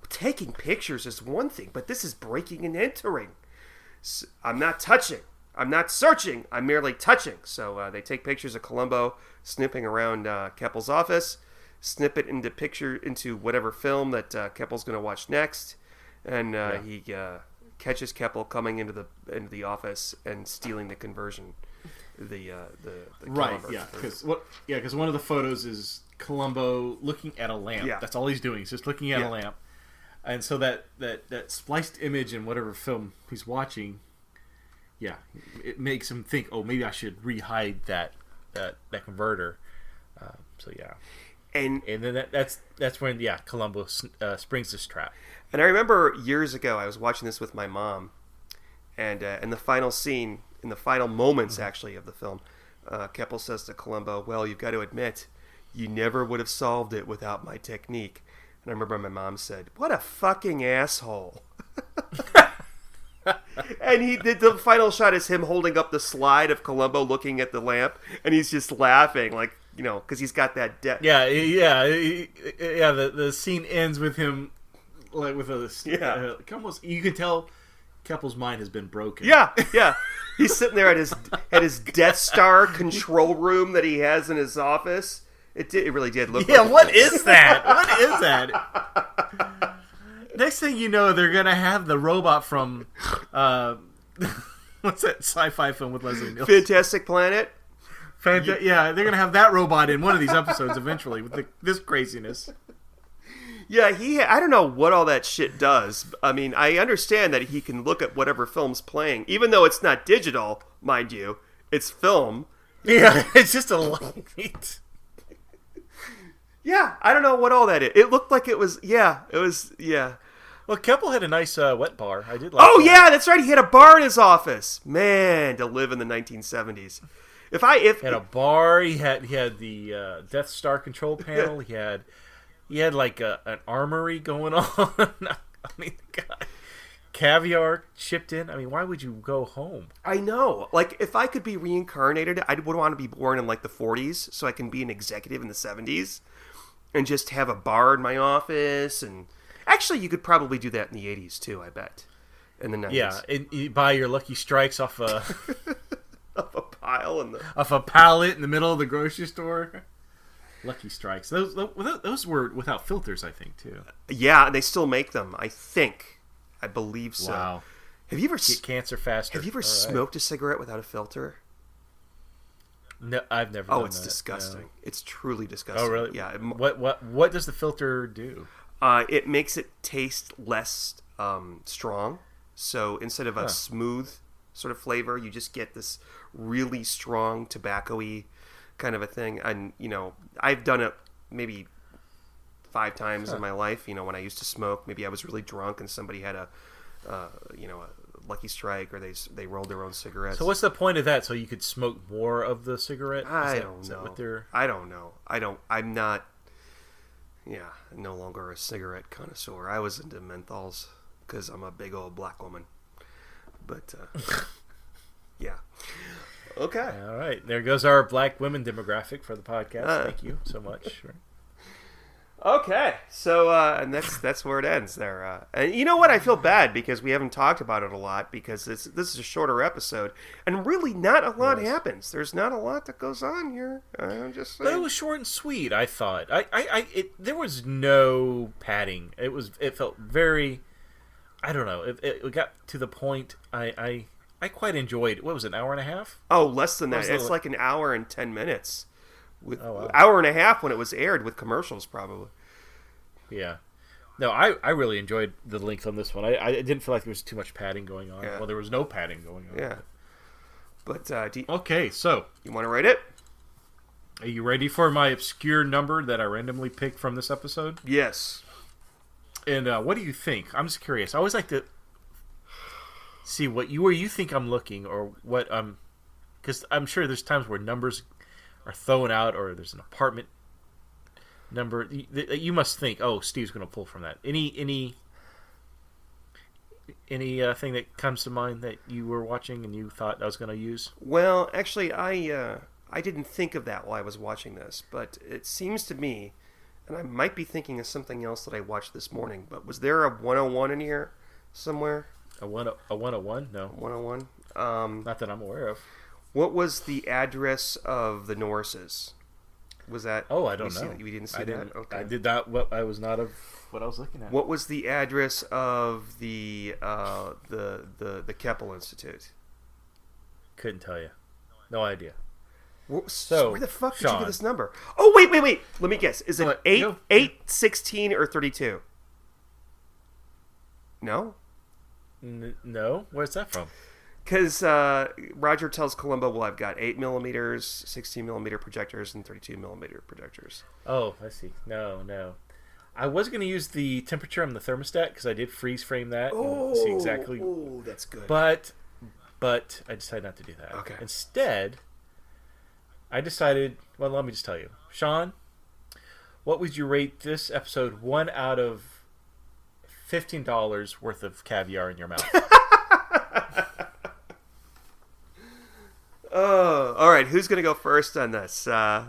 Taking pictures is one thing, but this is breaking and entering. I'm not touching. I'm not searching. I'm merely touching. So they take pictures of Columbo sniffing around Keppel's office, snip it into whatever film that Keppel's going to watch next, and he catches Keppel coming into the office and stealing the conversion. The Right, caliber. yeah, because one of the photos is Columbo looking at a lamp. Yeah. That's all he's doing. He's just looking at a lamp. And so that spliced image in whatever film he's watching, it makes him think, oh, maybe I should re-hide that converter. So yeah, and then that's when Columbo springs this trap. And I remember years ago I was watching this with my mom, and in the final scene, in the final moments actually of the film, Keppel says to Columbo, "Well, you've got to admit, you never would have solved it without my technique." And I remember my mom said, "What a fucking asshole." And the final shot is him holding up the slide of Columbo looking at the lamp, and he's just laughing, like, because he's got that depth. The scene ends with him, like, with almost, you can tell Keppel's mind has been broken. Yeah. He's sitting there at his Death Star control room that he has in his office. It really did look. Yeah, what is that? What is that? Next thing you know, they're gonna have the robot from what's that sci-fi film with Leslie Nielsen? Fantastic Planet. Yeah, they're gonna have that robot in one of these episodes eventually with this craziness. Yeah, I don't know what all that shit does. I mean, I understand that he can look at whatever film's playing, even though it's not digital, mind you. It's film. Yeah, it's just a light. Yeah, I don't know what all that is. It looked like it was. Well, Keppel had a nice wet bar. I did like. Oh that. Yeah, that's right. He had a bar in his office. Man, to live in the 1970s. He had a bar. He had the Death Star control panel. He had like an armory going on. I mean, God, caviar shipped in. I mean, why would you go home? I know. Like, if I could be reincarnated, I would want to be born in like the 40s, so I can be an executive in the 70s, and just have a bar in my office. And actually, you could probably do that in the 80s too. I bet. In the 90s. Yeah, and you buy your Lucky Strikes off a off a pile off a pallet in the middle of the grocery store. Lucky Strikes. Those were without filters, I think, too. Yeah, they still make them. I believe so. Wow. Have you ever get cancer faster? Have you ever smoked a cigarette without a filter? No, I've never. Oh, done it's that. disgusting. No. It's truly disgusting. Oh, really? Yeah. What does the filter do? It makes it taste less strong. So instead of a smooth sort of flavor, you just get this really strong tobacco-y kind of a thing. And I've done it maybe 5 times in my life. When I used to smoke, maybe I was really drunk and somebody had a Lucky Strike, or they rolled their own cigarettes. So what's the point of that? So you could smoke more of the cigarette? I don't know. I don't know. I'm not. Yeah, no longer a cigarette connoisseur. I was into menthols because I'm a big old black woman. But yeah. Okay. All right. There goes our black women demographic for the podcast. Thank you so much. Okay. So, and that's where it ends there. And you know what? I feel bad because we haven't talked about it a lot because this is a shorter episode, and really not a lot happens. There's not a lot that goes on here. I'm just saying. But it was short and sweet, I thought. There was no padding. It felt very I don't know. It got to the point I quite enjoyed. What was it, an hour and a half? Oh, less than that. Was It's the- like an hour and 10 minutes. With wow. hour and a half when it was aired with commercials, probably. Yeah. No, I really enjoyed the length on this one. I didn't feel like there was too much padding going on. Yeah. Well, there was no padding going on. Yeah. But Okay, so you want to rate it? are you ready for my obscure number that I randomly picked from this episode? Yes. And what do you think? I'm just curious. I always like to see where you think I'm looking, or what because I'm sure there's times where numbers are thrown out, or there's an apartment number that you must think, oh, Steve's going to pull from that. Any thing that comes to mind that you were watching and you thought I was going to use? Well, actually, I didn't think of that while I was watching this, but it seems to me, and I might be thinking of something else that I watched this morning, but was there a 101 in here somewhere? A 101? No. 101? Not that I'm aware of. What was the address of the Norrises? Was that... Oh, I don't know. You didn't see that? Okay. I did not. What I was not of what I was looking at. What was the address of the Keppel Institute? Couldn't tell you. No idea. So where the fuck did you Sean. get this number? Oh, wait. Let me guess. Is it What? 8, No. 8, 16, or 32? No? No? Where's that from? Because Roger tells Columbo, well, I've got 8 millimeters, 16 millimeter projectors, and 32 millimeter projectors. Oh, I see. No. I was going to use the temperature on the thermostat because I did freeze frame that and see exactly. Oh, that's good. But I decided not to do that. Okay. Instead, I decided. Well, let me just tell you, Sean. What would you rate this episode 1 out of $15 worth of caviar in your mouth? Oh, all right. Who's going to go first on this? I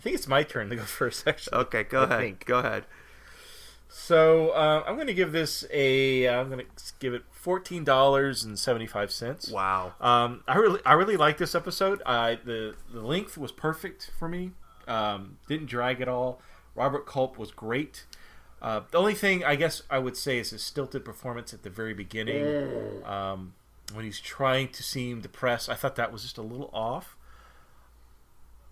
think it's my turn to go first, actually. Okay, go ahead. Go ahead. So I'm going to give this I'm going to give it $14.75. Wow. I really like this episode. The length was perfect for me. Didn't drag at all. Robert Culp was great. The only thing I guess I would say is his stilted performance at the very beginning. When he's trying to seem depressed, I thought that was just a little off.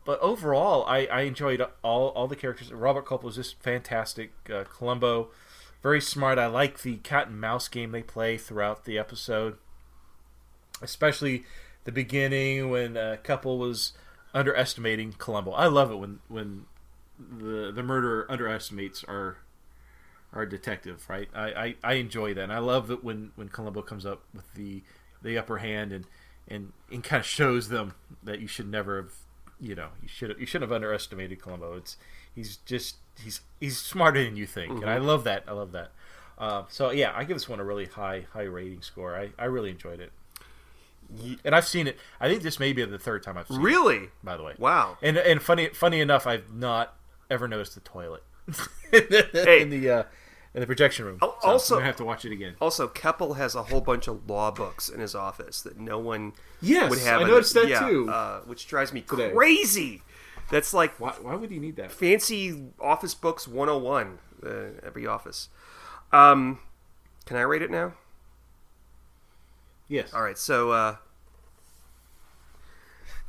But overall, I enjoyed all the characters. Robert Culp was just fantastic. Columbo, very smart. I like the cat and mouse game they play throughout the episode, especially the beginning when a couple was underestimating Columbo. I love it when the murderer underestimates our detective. Right? I enjoy that. And I love it when Columbo comes up with the upper hand and kind of shows them that you should never have. You shouldn't have underestimated Columbo. He's smarter than you think, and I love that. So yeah, I give this one a really high rating score. I really enjoyed it, and I've seen it. I think this may be the third time I've seen it. Really? By the way, wow. And funny enough, I've not ever noticed the toilet in the projection room. So Also, I'm gonna have to watch it again. Also, Keppel has a whole bunch of law books in his office that no one Yes, would have. I noticed that too. Which drives me Today. crazy. That's like Why would you need that? fancy office books 101. Every office. Can I rate it now? Yes. All right. So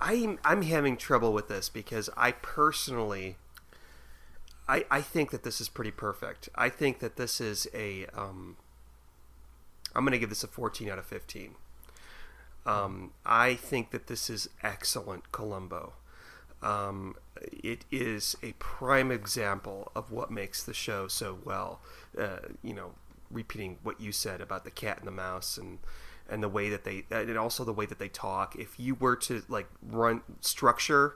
I'm having trouble with this because I personally. I think that this is pretty perfect. I think that this is I'm going to give this a 14 out of 15. I think that this is excellent Columbo. It is a prime example of what makes the show so well. Repeating what you said about the cat and the mouse and the way that and also the way that they talk. If you were to structure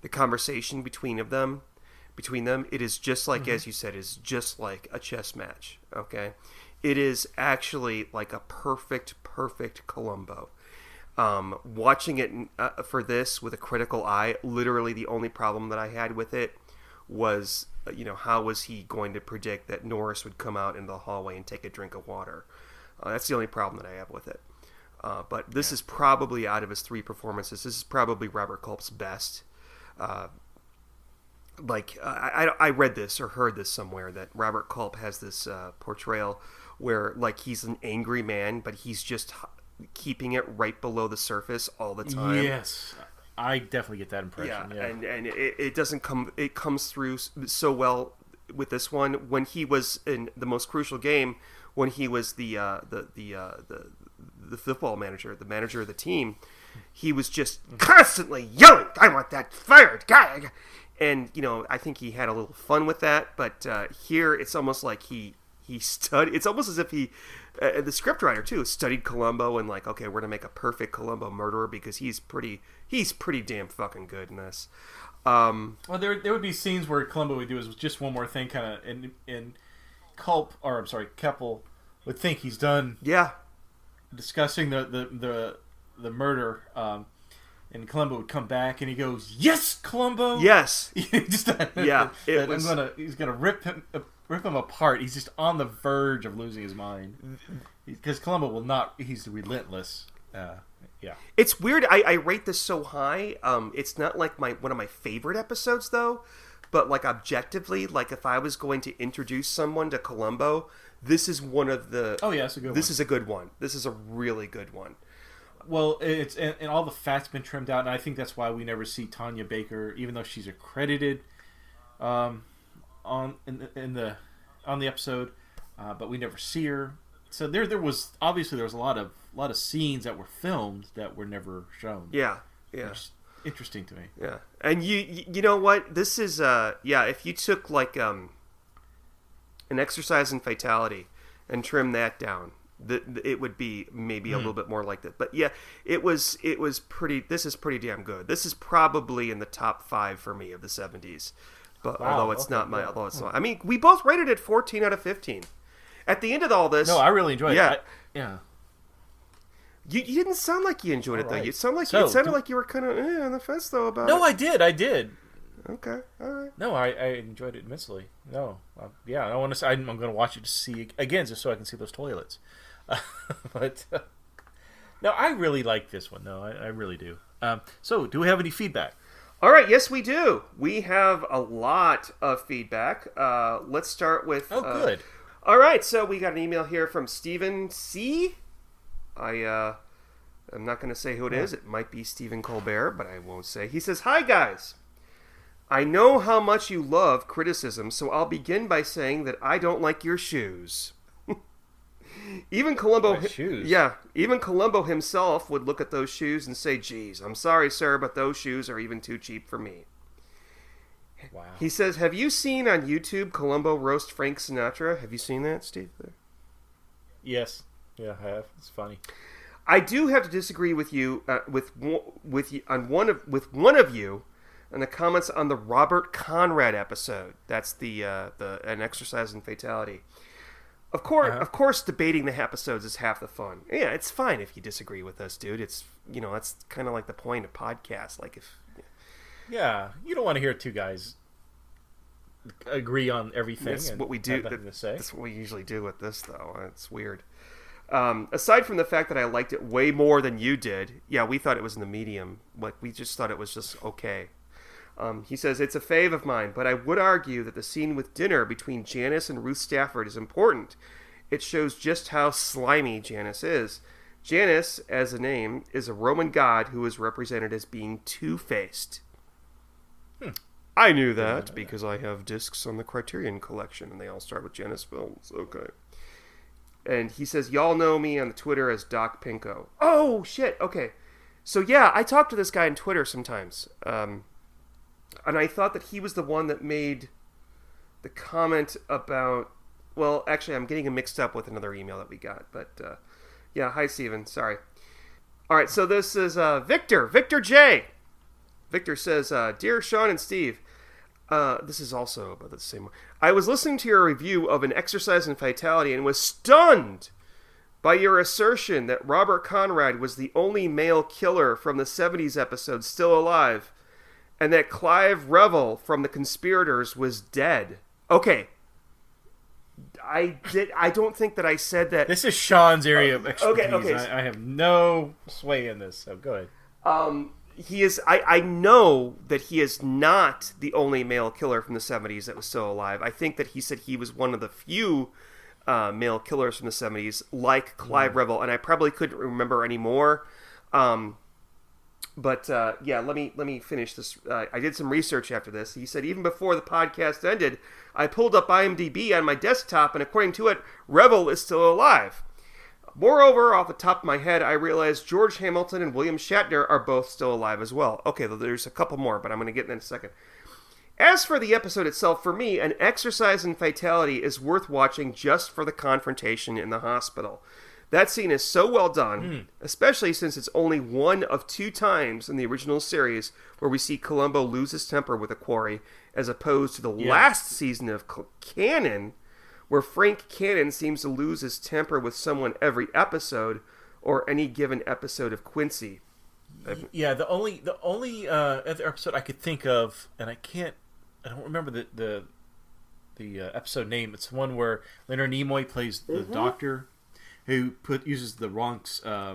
the conversation between them, it is just like, as you said, is just like a chess match. Okay, it is actually like a perfect Columbo. Watching it for this with a critical eye, literally the only problem that I had with it was, how was he going to predict that Norris would come out in the hallway and take a drink of water? That's the only problem that I have with it. But this is probably, out of his 3 performances, this is probably Robert Culp's best. like I read this or heard this somewhere that Robert Culp has this portrayal where like he's an angry man, but he's just keeping it right below the surface all the time. Yes, I definitely get that impression. Yeah. And it doesn't come. It comes through so well with this one when he was in the most crucial game when he was the football manager, the manager of the team. He was just constantly yelling, "I want that fired guy," and I think he had a little fun with that. But here, it's almost like he studied. It's almost as if he, the scriptwriter too, studied Columbo and like, okay, we're gonna make a perfect Columbo murderer because he's pretty damn fucking good in this. Well, there would be scenes where Columbo would do is just one more thing, kind of, and Keppel would think he's done. Yeah. Discussing the murder, and Columbo would come back and he goes, "Yes, Columbo." Yes. He's gonna rip him apart. He's just on the verge of losing his mind because Columbo will not. He's relentless. Yeah. It's weird. I rate this so high. It's not like one of my favorite episodes though, but like objectively, like if I was going to introduce someone to Columbo, this is one of the. Oh yeah, it's a good one. This is a good one. This is a really good one. Well, it's and all the fat's been trimmed out, and I think that's why we never see Tanya Baker, even though she's accredited on the episode, but we never see her. So there was obviously a lot of scenes that were filmed that were never shown. Yeah. Which is interesting to me. Yeah, and you know what? This is if you took like an Exercise in Fatality and trim that down. It would be maybe a little bit more like that, but yeah, it was pretty. This is pretty damn good. This is probably in the top 5 for me of the 70s. But wow, although it's not, I mean, we both rated it 14 out of 15. At the end of all this, no, I really enjoyed it. Yeah. You didn't sound like you enjoyed it though. You sound like it sounded like you were kind of on the fence though about it. No, I did. Okay, all right. No, I enjoyed it immensely. No, I want to. I'm going to watch it to see again, just so I can see those toilets. But no, I really like this one. No, I really do. So, do we have any feedback? All right, yes, we do. We have a lot of feedback. Let's start with. Oh, good. All right, so we got an email here from Stephen C. I'm not going to say who it is. It might be Stephen Colbert, but I won't say. He says, "Hi guys. I know how much you love criticism, so I'll begin by saying that I don't like your shoes." Even Columbo, even Columbo himself would look at those shoes and say, "Geez, I'm sorry, sir, but those shoes are even too cheap for me." Wow. He says, "Have you seen on YouTube Columbo roast Frank Sinatra? Have you seen that, Steve?" Yes. Yeah, I have. It's funny. I do have to disagree with you with one of you on the comments on the Robert Conrad episode. That's the an Exercise in Fatality. Of course, debating the episodes is half the fun. Yeah, it's fine if you disagree with us, dude. It's that's kind of like the point of podcasts. Like if. Yeah, you don't want to hear two guys agree on everything. That's what we do. That's what we usually do with this, though. It's weird. Aside from the fact that I liked it way more than you did, yeah, we thought it was in the medium. Like we just thought it was just okay. He says, "It's a fave of mine, but I would argue that the scene with dinner between Janice and Ruth Stafford is important. It shows just how slimy Janice is. Janice, as a name, is a Roman god who is represented as being two-faced." I knew that because I have discs on the Criterion Collection, and they all start with Janice films. Okay. And he says, "Y'all know me on the Twitter as Doc Pinko." Oh, shit. Okay. So, yeah, I talk to this guy on Twitter sometimes. And I thought that he was the one that made the comment about... Well, actually, I'm getting him mixed up with another email that we got. But, yeah, hi, Steven. Sorry. All right, so this is Victor J. Victor says, "Dear Sean and Steve," this is also about the same one. "I was listening to your review of An Exercise in Fatality and was stunned by your assertion that Robert Conrad was the only male killer from the 70s episode still alive, and that Clive Revel from The Conspirators was dead." Okay. I don't think that I said that. This is Sean's area of expertise. Okay. I have no sway in this, so go ahead. he is. I know that he is not the only male killer from the 70s that was still alive. I think that he said he was one of the few male killers from the 70s, like Clive Revel, and I probably couldn't remember any more. But yeah, let me finish this. I did some research after this. He said, even before the podcast ended, I pulled up IMDb on my desktop, and according to it, Revel is still alive. Moreover, off the top of my head, I realized George Hamilton and William Shatner are both still alive as well. Okay, there's a couple more, but I'm going to get in a second. As for the episode itself, for me, An Exercise in Fatality is worth watching just for the confrontation in the hospital. That scene is so well done, especially since it's only one of 2 times in the original series where we see Columbo lose his temper with a quarry, as opposed to the last season of Canon, where Frank Cannon seems to lose his temper with someone every episode, or any given episode of Quincy. Yeah, the only other episode I could think of, and I don't remember the episode name. It's one where Leonard Nimoy plays the doctor who uses the wrong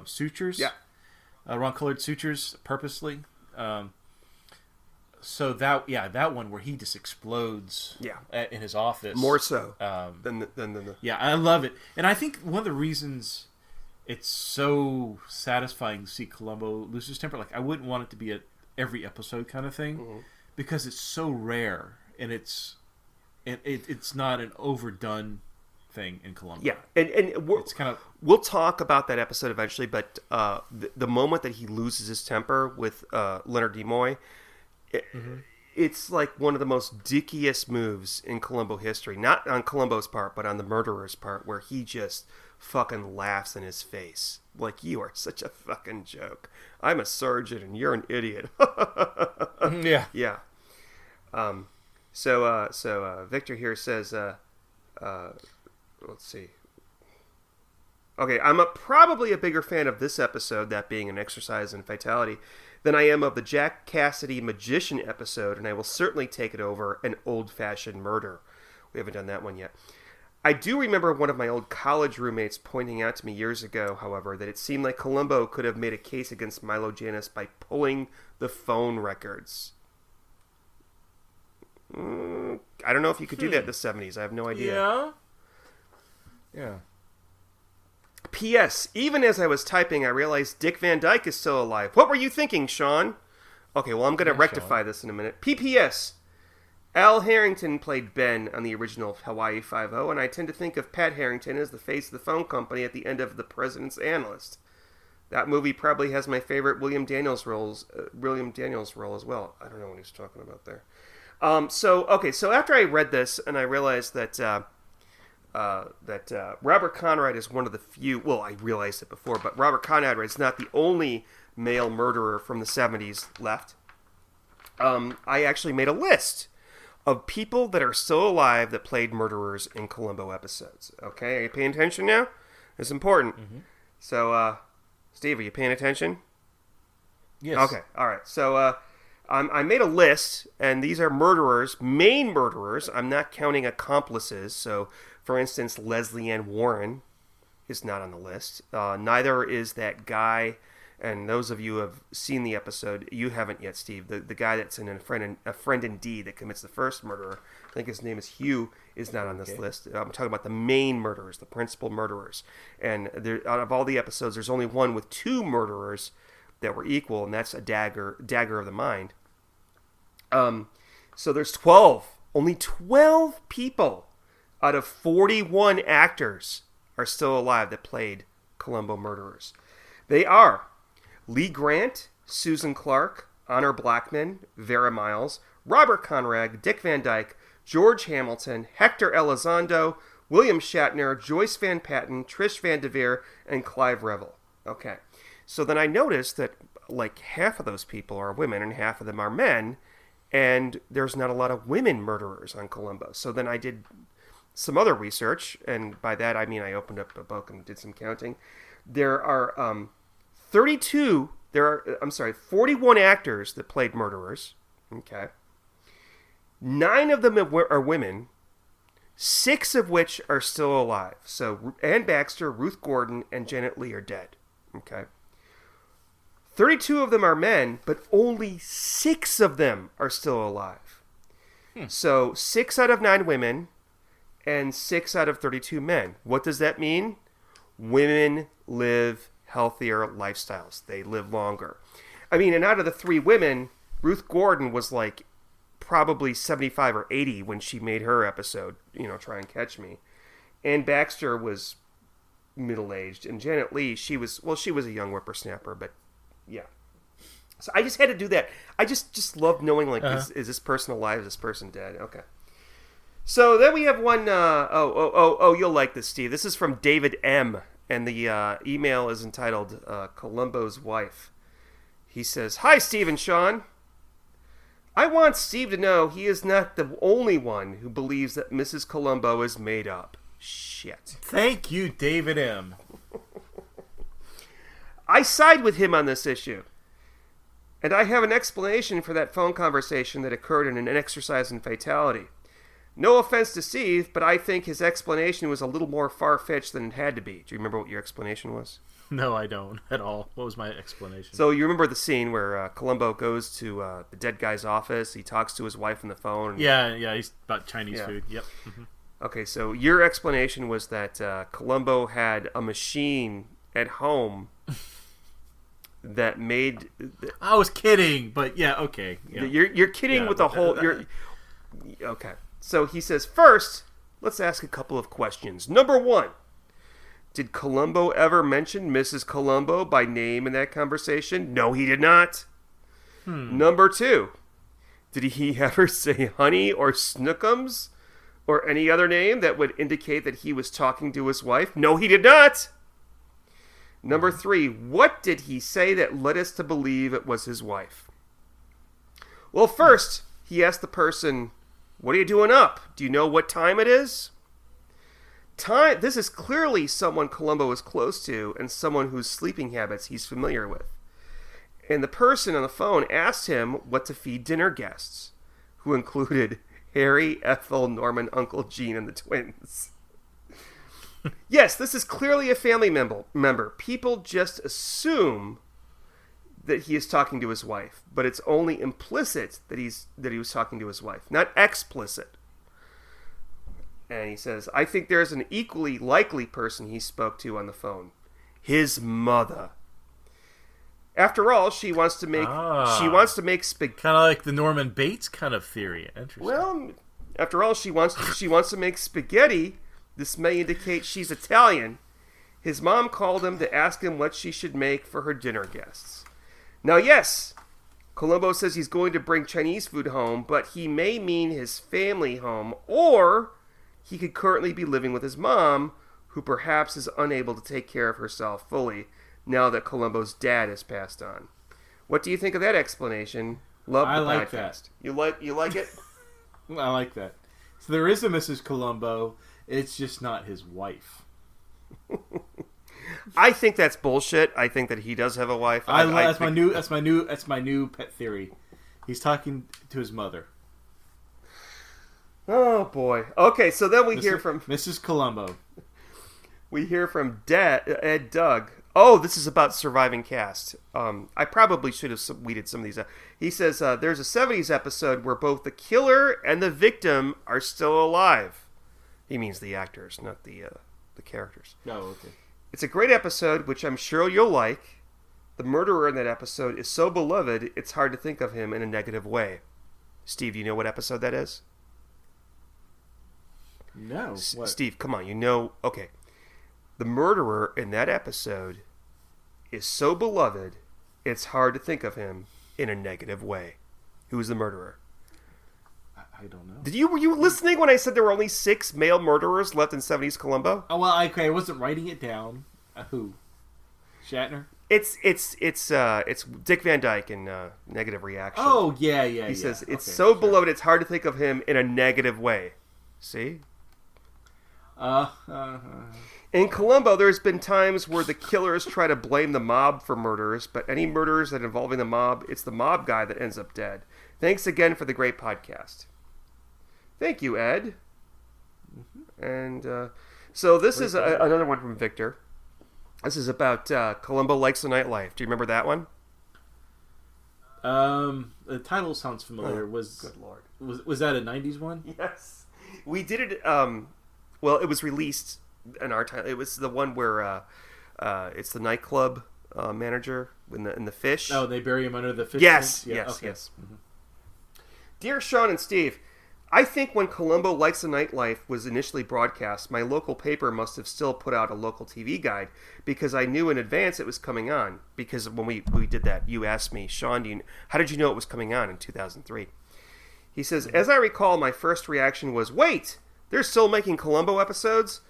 sutures, wrong colored sutures purposely. So that one where he just explodes in his office. More so than the... Yeah, I love it. And I think one of the reasons it's so satisfying to see Columbo lose his temper, like I wouldn't want it to be a every episode kind of thing, because it's so rare, and it's not an overdone thing in Columbo. Yeah, and it's kind of... We'll talk about that episode eventually, but the moment that he loses his temper with Leonard Nimoy, it's like one of the most dickiest moves in Columbo history. Not on Columbo's part, but on the murderer's part, where he just fucking laughs in his face. Like, you are such a fucking joke. I'm a surgeon and you're an idiot. Yeah. Yeah. So Victor here says, let's see. Okay, I'm probably a bigger fan of this episode, that being An Exercise in Fatality, than I am of the Jack Cassidy Magician episode, and I will certainly take it over An Old-Fashioned Murder. We haven't done that one yet. I do remember one of my old college roommates pointing out to me years ago, however, that it seemed like Columbo could have made a case against Milo Janis by pulling the phone records. I don't know if you could do that in the 70s. I have no idea. Yeah. P.S. Even as I was typing, I realized Dick Van Dyke is still alive. What were you thinking, Sean? Okay, well, I'm going to rectify this in a minute. P.P.S. Al Harrington played Ben on the original Hawaii Five-0, and I tend to think of Pat Harrington as the face of the phone company at the end of The President's Analyst. That movie probably has my favorite William Daniels role as well. I don't know what he's talking about there. So after I read this and I realized that Robert Conrad is one of the few... Well, I realized it before, but Robert Conrad is not the only male murderer from the 70s left. I actually made a list of people that are still alive that played murderers in Columbo episodes. Okay, are you paying attention now? It's important. So, Steve, are you paying attention? Yes. Okay, all right. So, I made a list, and these are murderers, main murderers. I'm not counting accomplices. So, for instance, Leslie Ann Warren is not on the list. Neither is that guy, and those of you who have seen the episode, you haven't yet, Steve. The guy that's in A Friend Indeed that commits the first murder, I think his name is Hugh, is not on this list. I'm talking about the main murderers, the principal murderers. And out of all the episodes, there's only one with 2 murderers that were equal, and that's a dagger of the mind. So there's 12. Only 12 people out of 41 actors are still alive that played Columbo murderers. They are Lee Grant, Susan Clark, Honor Blackman, Vera Miles, Robert Conrad, Dick Van Dyke, George Hamilton, Hector Elizondo, William Shatner, Joyce Van Patten, Trish Van Devere, and Clive Revel. Okay. So then I noticed that like half of those people are women and half of them are men, and there's not a lot of women murderers on Columbo. So then I did some other research, and by that I mean I opened up a book and did some counting. There are 41 actors that played murderers. Okay. 9 of them are women, 6 of which are still alive. So Ann Baxter, Ruth Gordon, and Janet Leigh are dead. Okay. 32 of them are men, but only 6 of them are still alive. So 6 out of 9 women and 6 out of 32 men. What does that mean? Women live healthier lifestyles. They live longer. I mean, and out of the 3 women, Ruth Gordon was like probably 75 or 80 when she made her episode, Try and Catch Me. Ann Baxter was middle-aged, and Janet Leigh, she was a young whippersnapper, but yeah. So I just had to do that. I just love knowing, like, is this person alive? Is this person dead? Okay. So then we have one, you'll like this, Steve. This is from David M., and the email is entitled Columbo's Wife. He says, "Hi, Steve and Sean. I want Steve to know he is not the only one who believes that Mrs. Columbo is made up." Shit. Thank you, David M. I side with him on this issue. And I have an explanation for that phone conversation that occurred in an exercise in fatality. No offense to Steve, but I think his explanation was a little more far-fetched than it had to be. Do you remember what your explanation was? No, I don't at all. What was my explanation? So you remember the scene where Columbo goes to the dead guy's office. He talks to his wife on the phone. Yeah, he's about Chinese food. Yep. Mm-hmm. Okay, so your explanation was that Columbo had a machine at home that made... I was kidding, but yeah, okay. Yeah. You're kidding with the whole... Okay. So he says, first, let's ask a couple of questions. Number 1, did Columbo ever mention Mrs. Columbo by name in that conversation? No, he did not. Number 2, did he ever say honey or snookums or any other name that would indicate that he was talking to his wife? No, he did not. Number 3, what did he say that led us to believe it was his wife? Well, first, he asked the person, "What are you doing up? Do you know what time it is?" This is clearly someone Columbo is close to and someone whose sleeping habits he's familiar with. And the person on the phone asked him what to feed dinner guests, who included Harry, Ethel, Norman, Uncle Gene, and the twins. Yes, this is clearly a family member. People just assume that he is talking to his wife, but it's only implicit that he was talking to his wife, not explicit. And he says, I think there's an equally likely person he spoke to on the phone. His mother. After all, she wants to make spaghetti. Kind of like the Norman Bates kind of theory. Interesting. Well, after all, she wants to make spaghetti. This may indicate she's Italian. His mom called him to ask him what she should make for her dinner guests. Now, yes, Columbo says he's going to bring Chinese food home, but he may mean his family home, or he could currently be living with his mom, who perhaps is unable to take care of herself fully now that Columbo's dad has passed on. What do you think of that explanation? Love the I like podcast. that. You like it? I like that. So there is a Mrs. Columbo. It's just not his wife. I think that's bullshit. I think that he does have a wife. That's my new pet theory. He's talking to his mother. Oh boy. Okay, so then we hear from Mrs. Columbo. We hear from Ed Doug. Oh, this is about surviving cast. I probably should have weeded some of these out. He says there's a 70s episode where both the killer and the victim are still alive. He means the actors, not the characters. Oh, okay. It's a great episode, which I'm sure you'll like. The murderer in that episode is so beloved, it's hard to think of him in a negative way. Steve, do you know what episode that is? No. What? Steve, come on, you know. Okay. The murderer in that episode is so beloved, it's hard to think of him in a negative way. Who is the murderer? I don't know. Were you listening when I said there were only 6 male murderers left in 70s Columbo? Oh, well, okay, I wasn't writing it down. Who? Shatner? It's Dick Van Dyke in Negative Reaction. Oh, yeah. He says, it's so beloved, it's hard to think of him in a negative way. See? In Columbo, there's been times where the killers try to blame the mob for murders, but any murders that involving the mob, it's the mob guy that ends up dead. Thanks again for the great podcast. Thank you, Ed. Mm-hmm. And so this is another one from Victor. This is about Columbo Likes the Nightlife. Do you remember that one? The title sounds familiar. Good Lord. Was that a 90s one? Yes. We did it, well, it was released in our time. It was the one where it's the nightclub manager in the fish. Oh, they bury him under the fish Yes, tank? yes, Okay. yes. Mm-hmm. Dear Sean and Steve, I think when Columbo Likes the Nightlife was initially broadcast, my local paper must have still put out a local TV guide because I knew in advance it was coming on. Because when we did that, you asked me, Sean, how did you know it was coming on in 2003? He says, as I recall, my first reaction was, wait, they're still making Columbo episodes?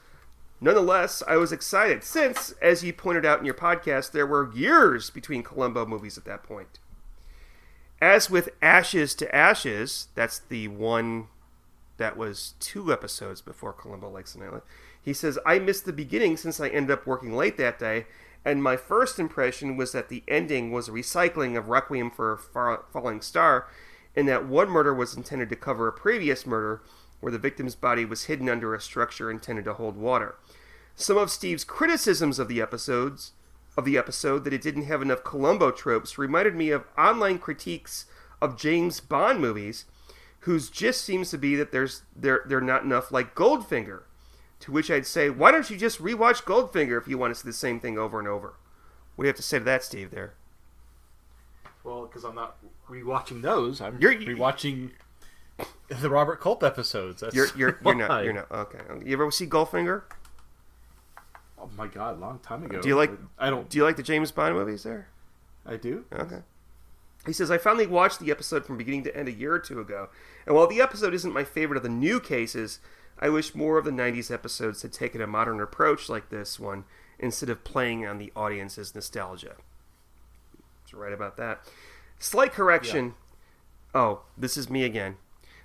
Nonetheless, I was excited since, as you pointed out in your podcast, there were years between Columbo movies at that point. As with Ashes to Ashes, that's the one that was 2 episodes before Columbo Likes the Nightlife, he says, I missed the beginning since I ended up working late that day, and my first impression was that the ending was a recycling of Requiem for a Falling Star, and that one murder was intended to cover a previous murder where the victim's body was hidden under a structure intended to hold water. Some of Steve's criticisms of the episode that it didn't have enough Columbo tropes reminded me of online critiques of James Bond movies whose gist seems to be that they're not enough like Goldfinger. To which I'd say, why don't you just rewatch Goldfinger if you want to see the same thing over and over? What do you have to say to that, Steve, there? Well, because I'm not rewatching those. I'm rewatching the Robert Culp episodes. That's you're not okay. You ever see Goldfinger? Oh my God, long time ago. Do you like the James Bond movies there? I do. Okay. He says, I finally watched the episode from beginning to end a year or two ago, and while the episode isn't my favorite of the new cases, I wish more of the 90s episodes had taken a modern approach like this one, instead of playing on the audience's nostalgia. He's right about that. Slight correction. Yeah. Oh, this is me again.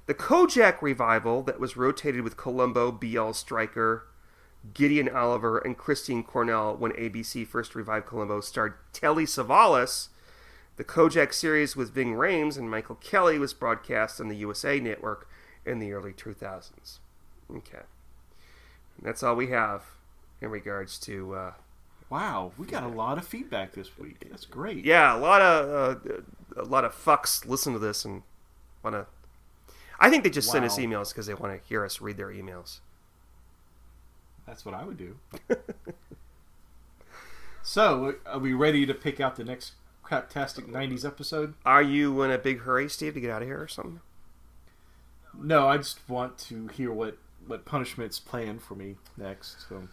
The Kojak revival that was rotated with Columbo, B.L. Stryker, Gideon Oliver, and Christine Cornell when ABC first revived Columbo starred Telly Savalas. The Kojak series with Ving Rhames and Michael Kelly was broadcast on the USA Network in the early 2000s. Okay. And that's all we have in regards to... Wow, we got a lot of feedback this week. That's great. Yeah, a lot of fucks listen to this and want to... I think they just send us emails because they want to hear us read their emails. That's what I would do. So, are we ready to pick out the next craptastic 90s episode? Are you in a big hurry, Steve, to get out of here or something? No, I just want to hear what punishment's planned for me next. So.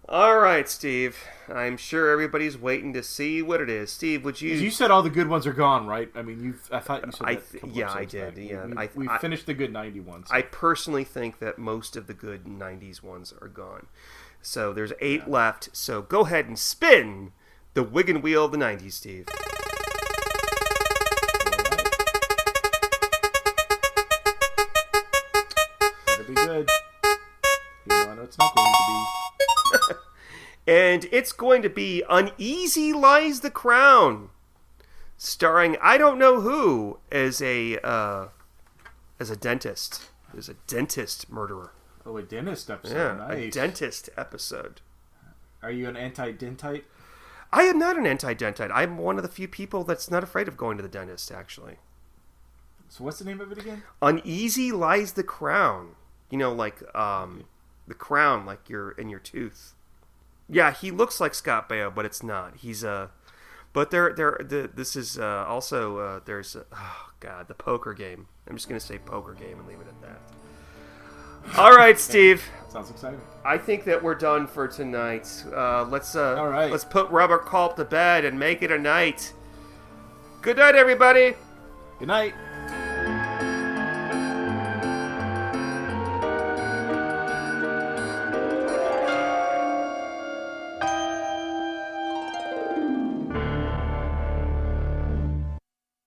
All right, Steve. I'm sure everybody's waiting to see what it is. Steve, would you... You said all the good ones are gone, right? I mean, I thought you said that yeah, I did. Back. Yeah, we finished the good 90 ones. I personally think that most of the good 90s ones are gone. So there's 8 left. So go ahead and spin the Wiggin' Wheel of the 90s, Steve. It'll be good. Even though I know it's not going to be. And it's going to be Uneasy Lies the Crown, starring I don't know who as a dentist. There's a dentist murderer. Oh, a dentist episode. Yeah, nice. A dentist episode. Are you an anti-dentite? I am not an anti-dentite. I'm one of the few people that's not afraid of going to the dentist, actually. So what's the name of it again? Uneasy Lies the Crown. You know, like the crown, like you're in your tooth. Yeah, he looks like Scott Baio, but it's not. He's but this is also there's the poker game. I'm just gonna say poker game and leave it at that. All right, Steve. Sounds exciting. I think that we're done for tonight. Let's all right. Let's put Robert Culp to bed and make it a night. Good night, everybody. Good night.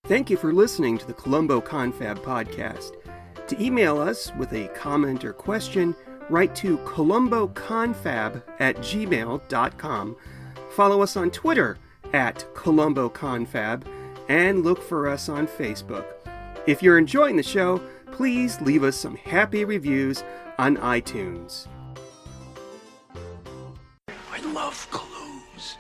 Thank you for listening to the Columbo Confab podcast. To email us with a comment or question, write to columboconfab@gmail.com. Follow us on Twitter @columboconfab and look for us on Facebook. If you're enjoying the show, please leave us some happy reviews on iTunes. I love clues.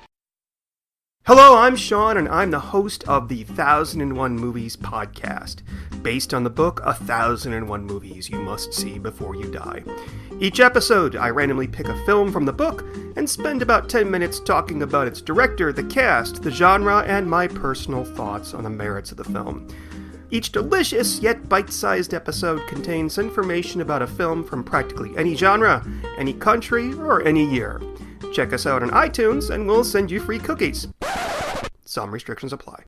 Hello, I'm Sean, and I'm the host of the 1001 Movies podcast, based on the book 1001 Movies You Must See Before You Die. Each episode, I randomly pick a film from the book and spend about 10 minutes talking about its director, the cast, the genre, and my personal thoughts on the merits of the film. Each delicious yet bite-sized episode contains information about a film from practically any genre, any country, or any year. Check us out on iTunes and we'll send you free cookies. Some restrictions apply.